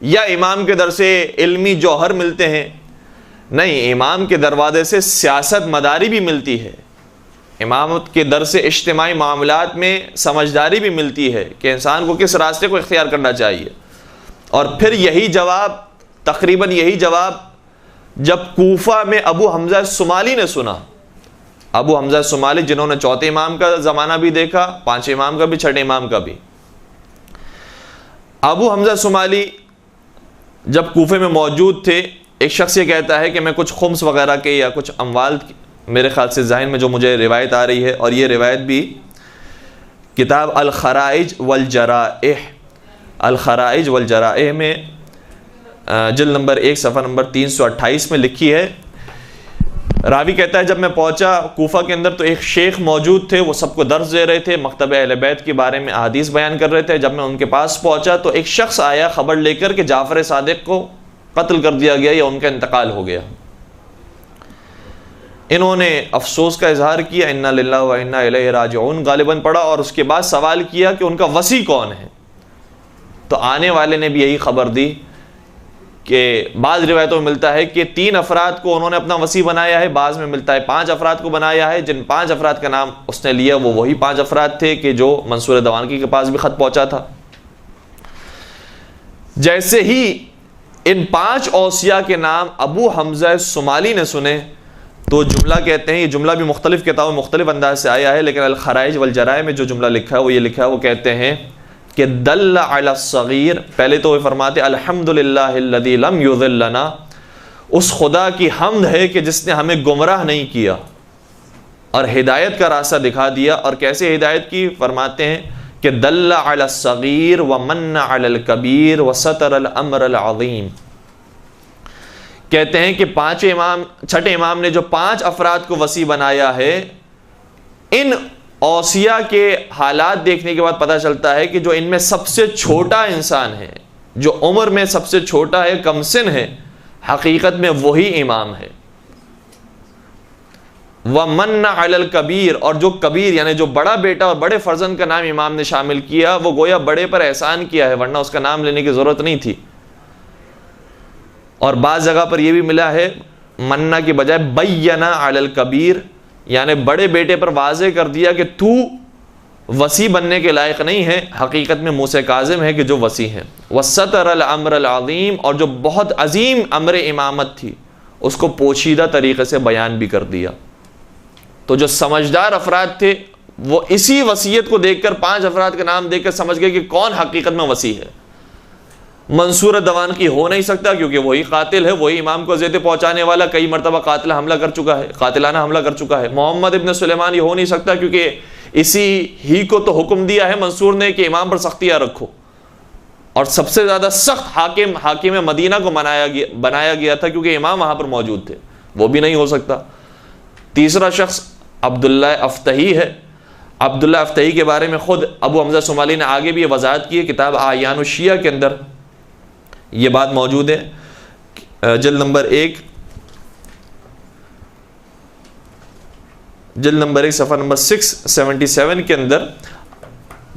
یا امام کے در سے علمی جوہر ملتے ہیں، نہیں، امام کے دروازے سے سیاست مداری بھی ملتی ہے، امامت کے در سے اجتماعی معاملات میں سمجھداری بھی ملتی ہے کہ انسان کو کس راستے کو اختیار کرنا چاہیے۔ اور پھر یہی جواب، تقریباً یہی جواب جب کوفہ میں ابو حمزہ صومالی نے سنا، ابو حمزہ صومالی جنہوں نے چوتھے امام کا زمانہ بھی دیکھا، پانچویں امام کا بھی، چھٹے امام کا بھی، ابو حمزہ صومالی جب کوفے میں موجود تھے، ایک شخص یہ کہتا ہے کہ میں کچھ خمس وغیرہ کے یا کچھ اموال، میرے خیال سے ذہن میں جو مجھے روایت آ رہی ہے، اور یہ روایت بھی کتاب الخرائج والجرائح، الخرائج والجرائح میں جلد نمبر 1 صفحہ نمبر 328 میں لکھی ہے۔ راوی کہتا ہے جب میں پہنچا کوفہ کے اندر تو ایک شیخ موجود تھے، وہ سب کو درس دے رہے تھے، مکتبہ اہل بیت کے بارے میں احادیث بیان کر رہے تھے۔ جب میں ان کے پاس پہنچا تو ایک شخص آیا خبر لے کر کہ جعفر صادق کو قتل کر دیا گیا یا ان کا انتقال ہو گیا۔ انہوں نے افسوس کا اظہار کیا، انا للہ و انا الیہ راجعون غالباً پڑھا، اور اس کے بعد سوال کیا کہ ان کا وصی کون ہے۔ تو آنے والے نے بھی یہی خبر دی کہ بعض روایتوں میں ملتا ہے کہ 3 افراد کو انہوں نے اپنا وصی بنایا ہے، بعض میں ملتا ہے 5 افراد کو بنایا ہے۔ جن 5 افراد کا نام اس نے لیا وہ وہی 5 افراد تھے کہ جو منصور دوانقی کے پاس بھی خط پہنچا تھا۔ جیسے ہی ان 5 اوصیاء کے نام ابو حمزہ صومالی نے سنے تو جملہ کہتے ہیں، یہ جملہ بھی مختلف کتابوں مختلف انداز سے آیا ہے، لیکن الخرائج والجرائح میں جو جملہ لکھا ہے وہ یہ لکھا ہے، وہ کہتے ہیں کہ دل علی الصغیر، پہلے تو وہ فرماتے الحمدللہ الذی لم یضلنا، اس خدا کی حمد ہے کہ جس نے ہمیں گمراہ نہیں کیا اور ہدایت کا راستہ دکھا دیا۔ اور کیسے ہدایت کی؟ فرماتے ہیں کہ دل علی الصغیر ومن علی الکبیر وستر الامر العظیم۔ کہتے ہیں کہ چھٹے امام نے جو 5 افراد کو وصی بنایا ہے، ان اوصیاء کے حالات دیکھنے کے بعد پتہ چلتا ہے کہ جو ان میں سب سے چھوٹا انسان ہے، جو عمر میں سب سے چھوٹا ہے، کم سن ہے، حقیقت میں وہی امام ہے۔ وَمَنَّ عَلَى الْكَبِيرِ، اور جو کبیر یعنی جو بڑا بیٹا اور بڑے فرزند کا نام امام نے شامل کیا، وہ گویا بڑے پر احسان کیا ہے، ورنہ اس کا نام لینے کی ضرورت نہیں تھی۔ اور بعض جگہ پر یہ بھی ملا ہے منّا کی بجائے بَيَّنَ عَلَى الْكَبِيرِ، یعنی بڑے بیٹے پر واضح کر دیا کہ تو وصی بننے کے لائق نہیں ہے، حقیقت میں موسیٰ کاظم ہے کہ جو وصی ہے۔ وَسَتَرَ الْأَمْرَ الْعَظِيمِ، اور جو بہت عظیم امر امامت تھی اس کو پوشیدہ طریقے سے بیان بھی کر دیا۔ تو جو سمجھدار افراد تھے وہ اسی وصیت کو دیکھ کر 5 افراد کا نام دیکھ کر سمجھ گئے کہ کون حقیقت میں وصی ہے۔ منصور دوانقی ہو نہیں سکتا کیونکہ وہی قاتل ہے، وہی امام کو اذیتیں پہنچانے والا، کئی مرتبہ قاتلانہ حملہ کر چکا ہے۔ محمد ابن سلیمان یہ ہو نہیں سکتا کیونکہ اسی ہی کو تو حکم دیا ہے منصور نے کہ امام پر سختیاں رکھو۔ اور سب سے زیادہ سخت حاکم مدینہ کو بنایا گیا تھا کیونکہ امام وہاں پر موجود تھے، وہ بھی نہیں ہو سکتا۔ تیسرا شخص عبداللہ افتحی ہے۔ عبداللہ افتحی کے بارے میں خود ابو حمزہ صومالی نے آگے بھی یہ وضاحت کی ہے، کتاب اعیان الشیعہ کے اندر یہ بات موجود ہے، جلد نمبر 1 صفحہ نمبر 677 کے اندر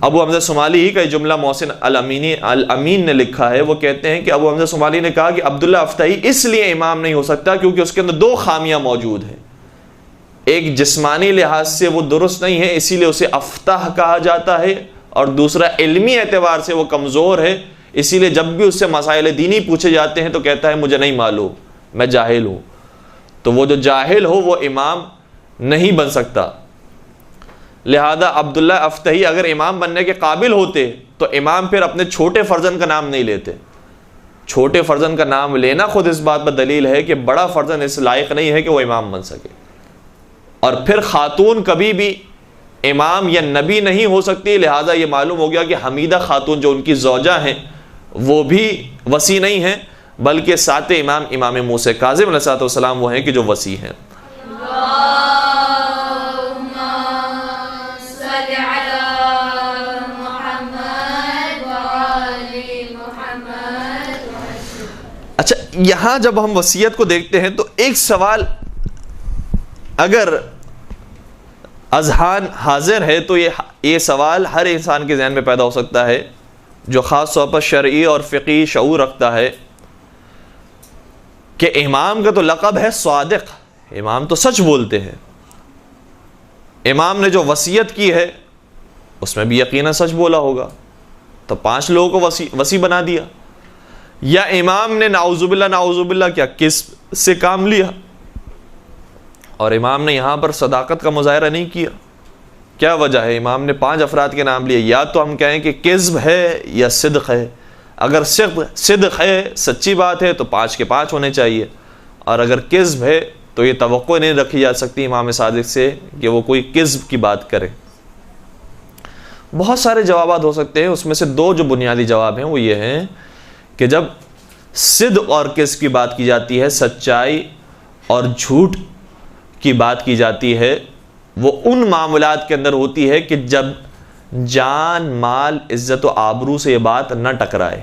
ابو حمزہ صومالی ہی کا یہ جملہ محسن الامین نے لکھا ہے۔ وہ کہتے ہیں کہ ابو حمزہ صومالی نے کہا کہ عبداللہ افتحی اس لیے امام نہیں ہو سکتا کیونکہ اس کے اندر 2 خامیاں موجود ہیں، ایک جسمانی لحاظ سے وہ درست نہیں ہے اسی لیے اسے افتح کہا جاتا ہے، اور دوسرا علمی اعتبار سے وہ کمزور ہے، اسی لیے جب بھی اس سے مسائل دینی پوچھے جاتے ہیں تو کہتا ہے مجھے نہیں معلوم، میں جاہل ہوں۔ تو وہ جو جاہل ہو وہ امام نہیں بن سکتا۔ لہذا عبداللہ افتحی اگر امام بننے کے قابل ہوتے تو امام پھر اپنے چھوٹے فرزند کا نام نہیں لیتے۔ چھوٹے فرزند کا نام لینا خود اس بات پر دلیل ہے کہ بڑا فرزند اس لائق نہیں ہے کہ وہ امام بن سکے۔ اور پھر خاتون کبھی بھی امام یا نبی نہیں ہو سکتی، لہذا یہ معلوم ہو گیا کہ حمیدہ خاتون جو ان کی زوجہ ہیں وہ بھی وصی نہیں ہیں، بلکہ سات امام موسیٰ کاظم علیہ السلام وہ ہیں کہ جو وصی ہیں۔ اچھا، یہاں جب ہم وصیت کو دیکھتے ہیں تو ایک سوال اگر اذہان حاضر ہے تو یہ سوال ہر انسان کے ذہن میں پیدا ہو سکتا ہے جو خاص طور پر شرعی اور فقہی شعور رکھتا ہے کہ امام کا تو لقب ہے صادق، امام تو سچ بولتے ہیں، امام نے جو وصیت کی ہے اس میں بھی یقیناً سچ بولا ہوگا، تو 5 لوگوں کو وصی بنا دیا، یا امام نے نعوذ باللہ کیا کسب سے کام لیا، اور امام نے یہاں پر صداقت کا مظاہرہ نہیں کیا۔ کیا وجہ ہے؟ امام نے 5 افراد کے نام لیے، یا تو ہم کہیں کہ کذب ہے یا صدق ہے، اگر صدق ہے سچی بات ہے تو 5 کے 5 ہونے چاہیے، اور اگر کذب ہے تو یہ توقع نہیں رکھی جا سکتی امام صادق سے کہ وہ کوئی کذب کی بات کرے۔ بہت سارے جوابات ہو سکتے ہیں، اس میں سے 2 جو بنیادی جواب ہیں وہ یہ ہیں کہ جب صدق اور کذب کی بات کی جاتی ہے، سچائی اور جھوٹ کی بات کی جاتی ہے، وہ ان معاملات کے اندر ہوتی ہے کہ جب جان، مال، عزت و آبرو سے یہ بات نہ ٹکرائے۔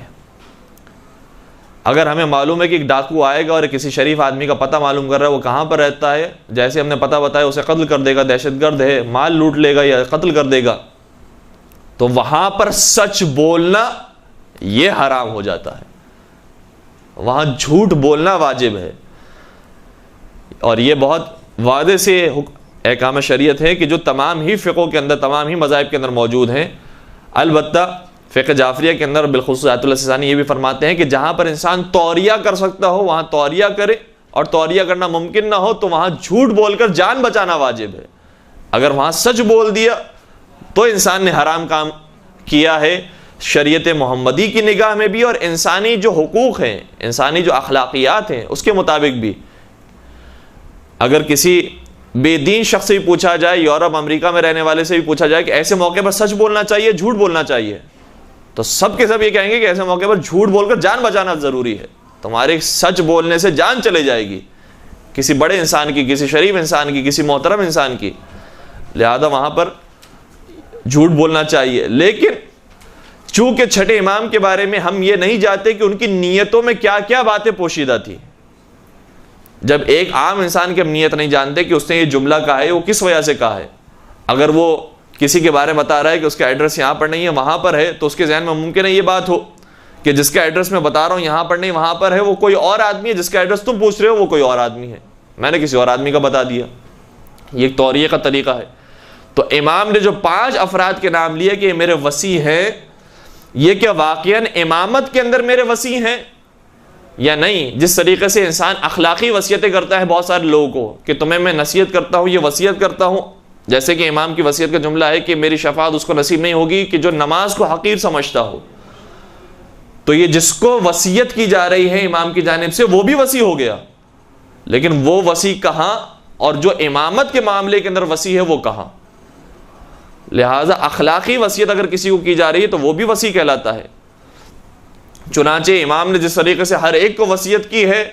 اگر ہمیں معلوم ہے کہ ایک ڈاکو آئے گا اور کسی شریف آدمی کا پتہ معلوم کر رہا ہے، وہ کہاں پر رہتا ہے، جیسے ہم نے پتہ بتایا اسے قتل کر دے گا، دہشت گرد ہے، مال لوٹ لے گا یا قتل کر دے گا، تو وہاں پر سچ بولنا یہ حرام ہو جاتا ہے، وہاں جھوٹ بولنا واجب ہے۔ اور یہ بہت واضح سے احکام شریعت ہے کہ جو تمام ہی فقہوں کے اندر، تمام ہی مذاہب کے اندر موجود ہیں۔ البتہ فقہ جعفریہ کے اندر بالخصوص آیت اللہ سیستانی یہ بھی فرماتے ہیں کہ جہاں پر انسان توریہ کر سکتا ہو وہاں توریہ کرے، اور توریہ کرنا ممکن نہ ہو تو وہاں جھوٹ بول کر جان بچانا واجب ہے۔ اگر وہاں سچ بول دیا تو انسان نے حرام کام کیا ہے شریعت محمدی کی نگاہ میں بھی، اور انسانی جو حقوق ہیں، انسانی جو اخلاقیات ہیں اس کے مطابق بھی۔ اگر کسی بے دین شخص سے بھی پوچھا جائے، یورپ امریکہ میں رہنے والے سے بھی پوچھا جائے کہ ایسے موقع پر سچ بولنا چاہیے جھوٹ بولنا چاہیے، تو سب کے سب یہ کہیں گے کہ ایسے موقع پر جھوٹ بول کر جان بچانا ضروری ہے۔ تمہارے سچ بولنے سے جان چلے جائے گی، کسی بڑے انسان کی، کسی شریف انسان کی، کسی محترم انسان کی، لہذا وہاں پر جھوٹ بولنا چاہیے۔ لیکن چونکہ چھٹے امام کے بارے میں ہم یہ نہیں جانتے کہ ان کی نیتوں میں کیا کیا باتیں پوشیدہ تھی۔ جب ایک عام انسان کی ہم نیت نہیں جانتے کہ اس نے یہ جملہ کہا ہے وہ کس وجہ سے کہا ہے، اگر وہ کسی کے بارے میں بتا رہا ہے کہ اس کا ایڈریس یہاں پر نہیں ہے وہاں پر ہے، تو اس کے ذہن میں ممکن ہے یہ بات ہو کہ جس کا ایڈریس میں بتا رہا ہوں یہاں پر نہیں وہاں پر ہے وہ کوئی اور آدمی ہے، جس کا ایڈریس تم پوچھ رہے ہو وہ کوئی اور آدمی ہے، میں نے کسی اور آدمی کا بتا دیا۔ یہ ایک توریہ کا طریقہ ہے۔ تو امام نے جو 5 افراد کے نام لیے کہ یہ میرے وصی ہیں، یہ کیا واقعاً امامت کے اندر میرے وصی ہیں یا نہیں؟ جس طریقے سے انسان اخلاقی وصیتیں کرتا ہے بہت سارے لوگوں کو کہ تمہیں میں نصیحت کرتا ہوں، یہ وصیت کرتا ہوں، جیسے کہ امام کی وصیت کا جملہ ہے کہ میری شفاعت اس کو نصیب نہیں ہوگی کہ جو نماز کو حقیر سمجھتا ہو، تو یہ جس کو وصیت کی جا رہی ہے امام کی جانب سے وہ بھی وصی ہو گیا، لیکن وہ وصی کہاں، اور جو امامت کے معاملے کے اندر وصی ہے وہ کہاں؟ لہٰذا اخلاقی وصیت اگر کسی کو کی جا رہی ہے تو وہ بھی وصی کہلاتا ہے۔ چنانچہ امام نے جس طریقے سے ہر ایک کو وصیت کی ہے،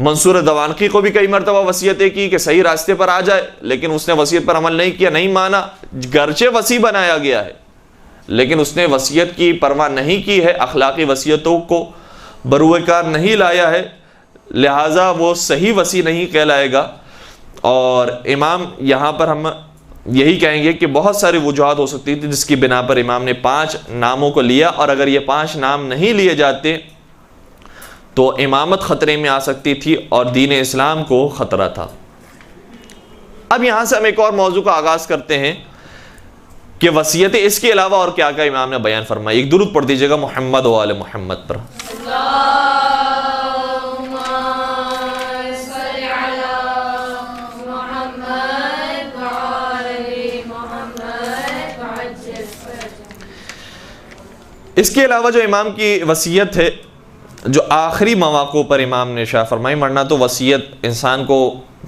منصور دوانقی کو بھی کئی مرتبہ وصیتیں کی کہ صحیح راستے پر آ جائے، لیکن اس نے وصیت پر عمل نہیں کیا، نہیں مانا، گرچہ وصی بنایا گیا ہے لیکن اس نے وصیت کی پرواہ نہیں کی ہے، اخلاقی وصیتوں کو بروئے کار نہیں لایا ہے، لہٰذا وہ صحیح وصی نہیں کہلائے گا۔ اور امام یہاں پر ہم یہی کہیں گے کہ بہت ساری وجوہات ہو سکتی تھی جس کی بنا پر امام نے 5 ناموں کو لیا، اور اگر یہ 5 نام نہیں لیے جاتے تو امامت خطرے میں آ سکتی تھی اور دین اسلام کو خطرہ تھا۔ اب یہاں سے ہم ایک اور موضوع کا آغاز کرتے ہیں کہ وصیتیں اس کے علاوہ اور کیا کیا امام نے بیان فرمائی۔ ایک درود پڑھ دیجیے گا محمد و آل محمد پر۔ اس کے علاوہ جو امام کی وصیت ہے، جو آخری مواقع پر امام نے ارشاد فرمائی، ورنہ تو وصیت انسان کو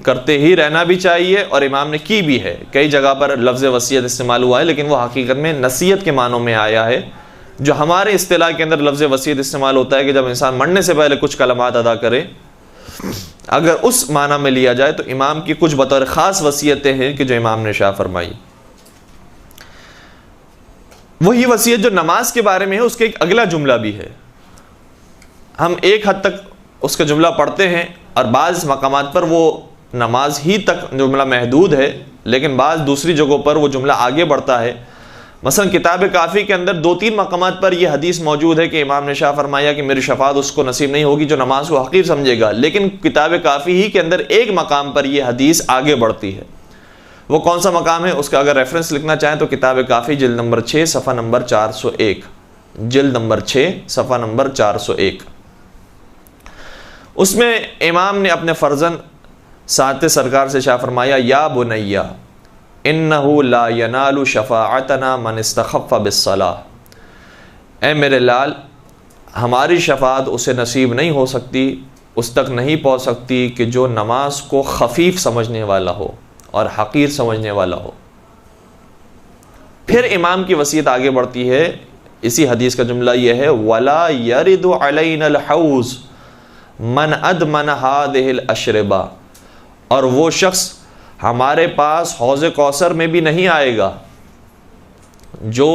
کرتے ہی رہنا بھی چاہیے، اور امام نے کی بھی ہے۔ کئی جگہ پر لفظ وصیت استعمال ہوا ہے لیکن وہ حقیقت میں نصیحت کے معنوں میں آیا ہے۔ جو ہمارے اصطلاح کے اندر لفظ وصیت استعمال ہوتا ہے کہ جب انسان مرنے سے پہلے کچھ کلمات ادا کرے، اگر اس معنی میں لیا جائے تو امام کی کچھ بطور خاص وصیتیں ہیں کہ جو امام نے ارشاد فرمائی۔ وہی وصیت جو نماز کے بارے میں ہے، اس کے ایک اگلا جملہ بھی ہے۔ ہم ایک حد تک اس کا جملہ پڑھتے ہیں اور بعض مقامات پر وہ نماز ہی تک جملہ محدود ہے، لیکن بعض دوسری جگہوں پر وہ جملہ آگے بڑھتا ہے۔ مثلا کتاب کافی کے اندر 2-3 مقامات پر یہ حدیث موجود ہے کہ امام نے شاہ فرمایا کہ میری شفاعت اس کو نصیب نہیں ہوگی جو نماز کو حقیر سمجھے گا، لیکن کتاب کافی ہی کے اندر ایک مقام پر یہ حدیث آگے بڑھتی ہے۔ وہ کون سا مقام ہے؟ اس کا اگر ریفرنس لکھنا چاہیں تو کتاب کافی جلد نمبر 6 صفحہ نمبر 401، جلد نمبر 6 صفحہ نمبر 401۔ اس میں امام نے اپنے فرزند ساتھ سرکار سے شاہ فرمایا، یا بنیا انہ لا ینال شفاعتنا من استخف بالصلاۃ، اے میرے لال، ہماری شفاعت اسے نصیب نہیں ہو سکتی، اس تک نہیں پہنچ سکتی کہ جو نماز کو خفیف سمجھنے والا ہو اور حقیر سمجھنے والا ہو۔ پھر امام کی وصیت آگے بڑھتی ہے، اسی حدیث کا جملہ یہ ہے، وَلَا يَرِدُ عَلَيْنَا الْحَوْض مَنْ أَدْمَنَ هَذِهِ الْأَشْرِبَةِ، اور وہ شخص ہمارے پاس حوض کوثر میں بھی نہیں آئے گا جو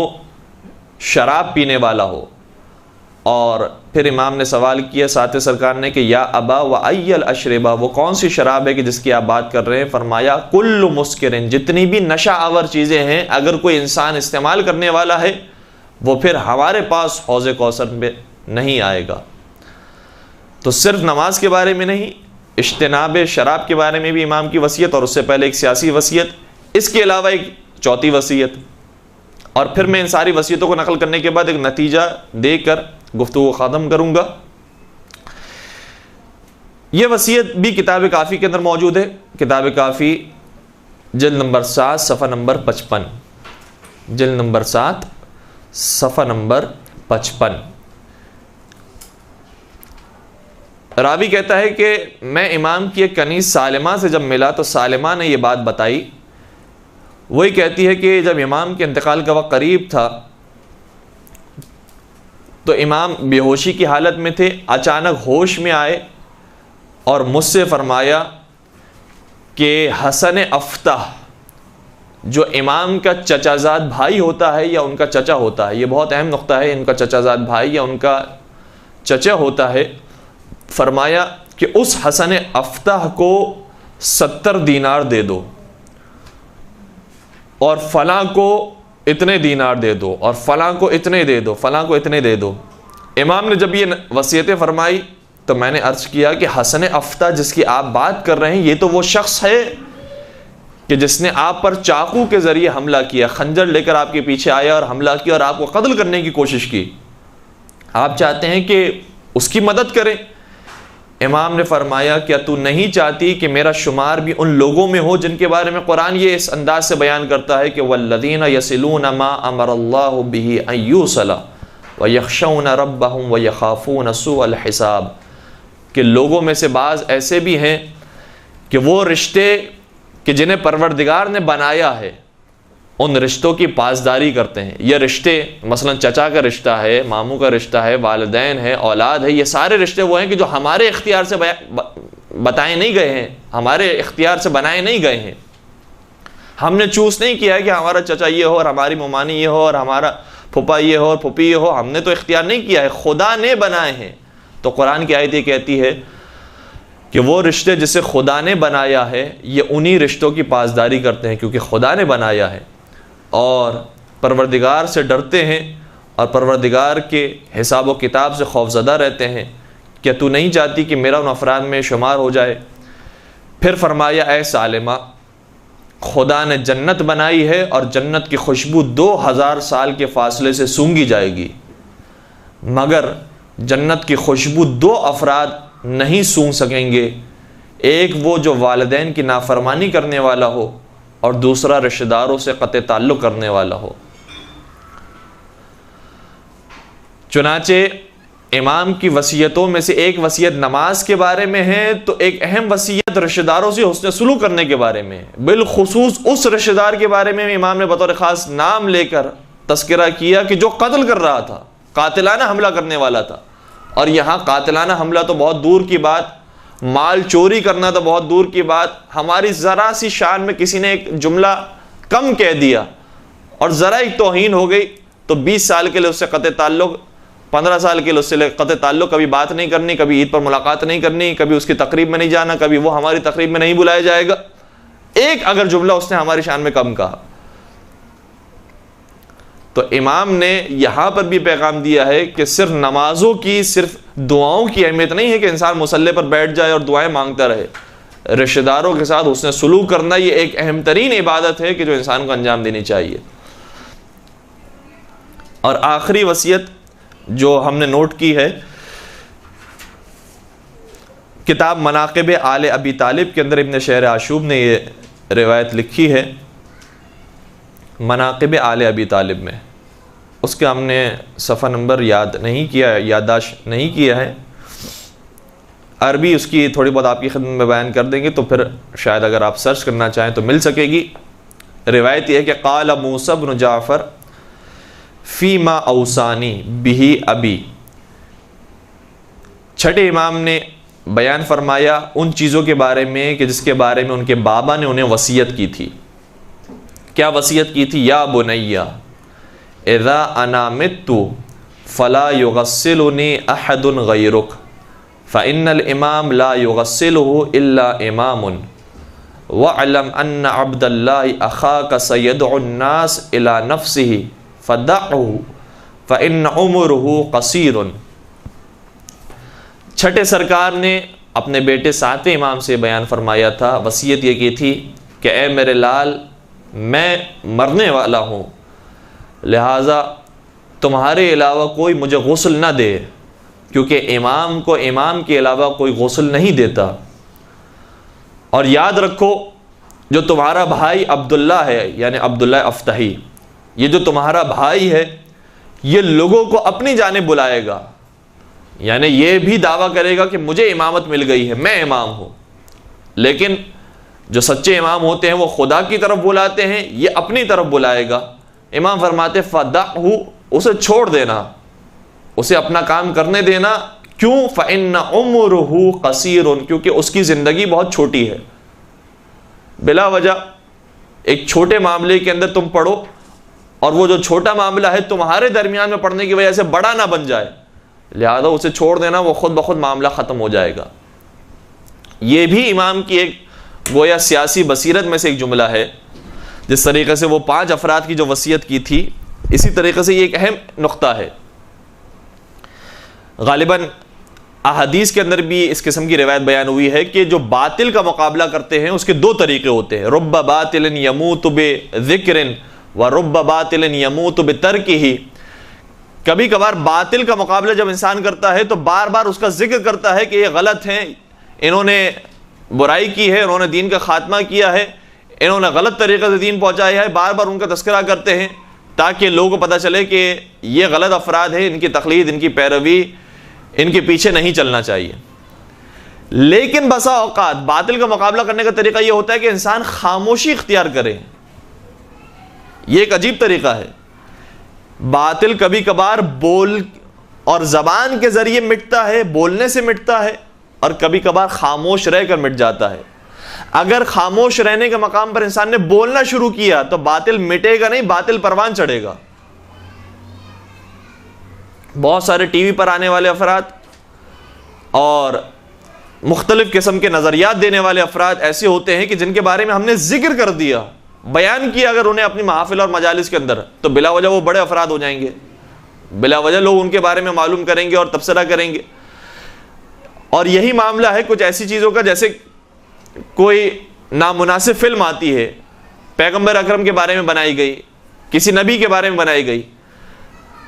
شراب پینے والا ہو۔ اور پھر امام نے سوال کیا ساتھ سرکار نے کہ یا ابا وَأَيَّ الْأَشْرِبَةِ، وہ کون سی شراب ہے کہ جس کی آپ بات کر رہے ہیں؟ فرمایا کل مسکرن، جتنی بھی نشہ آور چیزیں ہیں اگر کوئی انسان استعمال کرنے والا ہے وہ پھر ہمارے پاس حوض کوثر میں نہیں آئے گا۔ تو صرف نماز کے بارے میں نہیں، اجتناب شراب کے بارے میں بھی امام کی وصیت، اور اس سے پہلے ایک سیاسی وصیت، اس کے علاوہ ایک چوتھی وصیت، اور پھر میں ان ساری وصیتوں کو نقل کرنے کے بعد ایک نتیجہ دے کر گفتگو ختم کروں گا۔ یہ وصیت بھی کتاب کافی کے اندر موجود ہے، کتاب کافی جلد نمبر 7 صفحہ نمبر 55، جلد نمبر 7 صفحہ نمبر 55۔ راوی کہتا ہے کہ میں امام کی ایک کنیز سالمہ سے جب ملا تو سالمہ نے یہ بات بتائی، وہی کہتی ہے کہ جب امام کے انتقال کا وقت قریب تھا تو امام بے ہوشی کی حالت میں تھے، اچانک ہوش میں آئے اور مجھ سے فرمایا کہ حسن افتح جو امام کا چچا زاد بھائی ہوتا ہے یا ان کا چچا ہوتا ہے، یہ بہت اہم نقطہ ہے، ان کا چچا زاد بھائی یا ان کا چچا ہوتا ہے، فرمایا کہ اس حسن افتح کو 70 دینار دے دو اور فلاں کو اتنے دینار دے دو اور فلاں کو اتنے دے دو، فلاں کو اتنے دے دو۔ امام نے جب یہ وصیتیں فرمائی تو میں نے عرض کیا کہ حسن افتح جس کی آپ بات کر رہے ہیں یہ تو وہ شخص ہے کہ جس نے آپ پر چاقو کے ذریعے حملہ کیا، خنجر لے کر آپ کے پیچھے آیا اور حملہ کیا اور آپ کو قتل کرنے کی کوشش کی، آپ چاہتے ہیں کہ اس کی مدد کریں؟ امام نے فرمایا کیا تو نہیں چاہتی کہ میرا شمار بھی ان لوگوں میں ہو جن کے بارے میں قرآن یہ اس انداز سے بیان کرتا ہے کہ وَالَّذِينَ يَصِلُونَ مَا أَمَرَ اللَّهُ بِهِ أَن يُوصَلَ وَيَخْشَوْنَ رَبَّهُمْ وَيَخَافُونَ سُوءَ الْحِسَابِ، کہ لوگوں میں سے بعض ایسے بھی ہیں کہ وہ رشتے کہ جنہیں پروردگار نے بنایا ہے ان رشتوں کی پاسداری کرتے ہیں. یہ رشتے مثلا چچا کا رشتہ ہے، ماموں کا رشتہ ہے، والدین ہے، اولاد ہے، یہ سارے رشتے وہ ہیں کہ جو ہمارے اختیار سے بتائے نہیں گئے ہیں، ہمارے اختیار سے بنائے نہیں گئے ہیں. ہم نے چوز نہیں کیا کہ ہمارا چچا یہ ہو اور ہماری ممانی یہ ہو اور ہمارا پھپھا یہ ہو اور پھپھی یہ ہو. ہم نے تو اختیار نہیں کیا ہے، خدا نے بنائے ہیں. تو قرآن کی آیت یہ کہتی ہے کہ وہ رشتے جسے خدا نے بنایا ہے یہ انہی رشتوں کی پاسداری کرتے ہیں کیونکہ خدا نے بنایا ہے، اور پروردگار سے ڈرتے ہیں اور پروردگار کے حساب و کتاب سے خوفزدہ رہتے ہیں. کیا تو نہیں چاہتی کہ میرا ان افراد میں شمار ہو جائے؟ پھر فرمایا اے سالمہ، خدا نے جنت بنائی ہے اور جنت کی خوشبو 2000 سال کے فاصلے سے سونگھی جائے گی، مگر جنت کی خوشبو 2 افراد نہیں سونگھ سکیں گے. ایک وہ جو والدین کی نافرمانی کرنے والا ہو اور دوسرا رشتہ داروں سے قطع تعلق کرنے والا ہو. چنانچہ امام کی وصیتوں میں سے ایک وصیت نماز کے بارے میں ہے تو ایک اہم وصیت رشتہ داروں سے حسن سلوک کرنے کے بارے میں ہے. بالخصوص اس رشتہ دار کے بارے میں امام نے بطور خاص نام لے کر تذکرہ کیا کہ جو قتل کر رہا تھا، قاتلانہ حملہ کرنے والا تھا. اور یہاں قاتلانہ حملہ تو بہت دور کی بات، مال چوری کرنا تو بہت دور کی بات، ہماری ذرا سی شان میں کسی نے ایک جملہ کم کہہ دیا اور ذرا ایک توہین ہو گئی تو 20 سال کے لیے اس سے قطع تعلق، 15 سال کے لیے اس سے قطع تعلق، کبھی بات نہیں کرنی، کبھی عید پر ملاقات نہیں کرنی، کبھی اس کی تقریب میں نہیں جانا، کبھی وہ ہماری تقریب میں نہیں بلایا جائے گا. ایک اگر جملہ اس نے ہماری شان میں کم کہا. تو امام نے یہاں پر بھی پیغام دیا ہے کہ صرف نمازوں کی، صرف دعاؤں کی اہمیت نہیں ہے کہ انسان مصلی پر بیٹھ جائے اور دعائیں مانگتا رہے. رشتہ داروں کے ساتھ حسن سلوک کرنا یہ ایک اہم ترین عبادت ہے کہ جو انسان کو انجام دینی چاہیے. اور آخری وصیت جو ہم نے نوٹ کی ہے، کتاب مناقب آل ابی طالب کے اندر ابن شہر آشوب نے یہ روایت لکھی ہے. مناقب آل ابی طالب میں اس کا ہم نے صفحہ نمبر یاد نہیں کیا، یادداشت نہیں کیا ہے. عربی اس کی تھوڑی بہت آپ کی خدمت میں بیان کر دیں گے تو پھر شاید اگر آپ سرچ کرنا چاہیں تو مل سکے گی. روایت یہ ہے کہ قال موسیٰ بن جعفر فیما اوصانی بہ ابی. چھٹے امام نے بیان فرمایا ان چیزوں کے بارے میں کہ جس کے بارے میں ان کے بابا نے انہیں وصیت کی تھی. کیا وصیت کی تھی؟ یا بنیا اذا انا مت فلا یغسلنی احد غیرک فإن الامام لا یغسلہ الا امام وَعْلَمْ أَنَّ عَبْدَ اللَّهِ أَخَاكَ سَيَدْعُ النَّاسِ إِلَى نَفْسِهِ فَدَعْهُ فَإِنَّ عُمُرُهُ قَصِيرٌ. چھٹے سرکار نے اپنے بیٹے ساتویں امام سے بیان فرمایا تھا، وصیت یہ کی تھی کہ اے میرے لال، میں مرنے والا ہوں، لہٰذا تمہارے علاوہ کوئی مجھے غسل نہ دے، کیونکہ امام کو امام کے علاوہ کوئی غسل نہیں دیتا. اور یاد رکھو جو تمہارا بھائی عبداللہ ہے، یعنی عبداللہ افتحی، یہ جو تمہارا بھائی ہے یہ لوگوں کو اپنی جانب بلائے گا، یعنی یہ بھی دعویٰ کرے گا کہ مجھے امامت مل گئی ہے، میں امام ہوں. لیکن جو سچے امام ہوتے ہیں وہ خدا کی طرف بلاتے ہیں، یہ اپنی طرف بلائے گا. امام فرماتے فَدَعْهُ، اسے چھوڑ دینا، اسے اپنا کام کرنے دینا. کیوں؟ فَإِنَّ عُمُرُهُ قَصِيرٌ، کیونکہ اس کی زندگی بہت چھوٹی ہے. بلا وجہ ایک چھوٹے معاملے کے اندر تم پڑھو اور وہ جو چھوٹا معاملہ ہے تمہارے درمیان میں پڑھنے کی وجہ سے بڑا نہ بن جائے، لہذا اسے چھوڑ دینا، وہ خود بخود معاملہ ختم ہو جائے گا. یہ بھی امام کی ایک گویا سیاسی بصیرت میں سے ایک جملہ ہے. جس طریقے سے وہ 5 افراد کی جو وصیت کی تھی، اسی طریقے سے یہ ایک اہم نقطہ ہے. غالباً احادیث کے اندر بھی اس قسم کی روایت بیان ہوئی ہے کہ جو باطل کا مقابلہ کرتے ہیں اس کے 2 طریقے ہوتے ہیں. رب باطل یموت بذکر و رب باطل یموت بترکہ. کبھی کبھار باطل کا مقابلہ جب انسان کرتا ہے تو بار بار اس کا ذکر کرتا ہے کہ یہ غلط ہیں، انہوں نے برائی کی ہے، انہوں نے دین کا خاتمہ کیا ہے، انہوں نے غلط طریقے سے دین پہنچایا ہے. بار بار ان کا تذکرہ کرتے ہیں تاکہ لوگوں کو پتہ چلے کہ یہ غلط افراد ہیں، ان کی تقلید، ان کی پیروی، ان کے پیچھے نہیں چلنا چاہیے. لیکن بسا اوقات باطل کا مقابلہ کرنے کا طریقہ یہ ہوتا ہے کہ انسان خاموشی اختیار کرے. یہ ایک عجیب طریقہ ہے. باطل کبھی کبھار بول اور زبان کے ذریعے مٹتا ہے، بولنے سے مٹتا ہے، اور کبھی کبھار خاموش رہ کر مٹ جاتا ہے. اگر خاموش رہنے کے مقام پر انسان نے بولنا شروع کیا تو باطل مٹے گا نہیں، باطل پروان چڑھے گا. بہت سارے ٹی وی پر آنے والے افراد اور مختلف قسم کے نظریات دینے والے افراد ایسے ہوتے ہیں کہ جن کے بارے میں ہم نے ذکر کر دیا، بیان کیا اگر انہیں اپنی محافل اور مجالس کے اندر، تو بلا وجہ وہ بڑے افراد ہو جائیں گے، بلا وجہ لوگ ان کے بارے میں معلوم کریں گے اور تبصرہ کریں گے. اور یہی معاملہ ہے کچھ ایسی چیزوں کا، جیسے کوئی نامناسب فلم آتی ہے، پیغمبر اکرم کے بارے میں بنائی گئی، کسی نبی کے بارے میں بنائی گئی،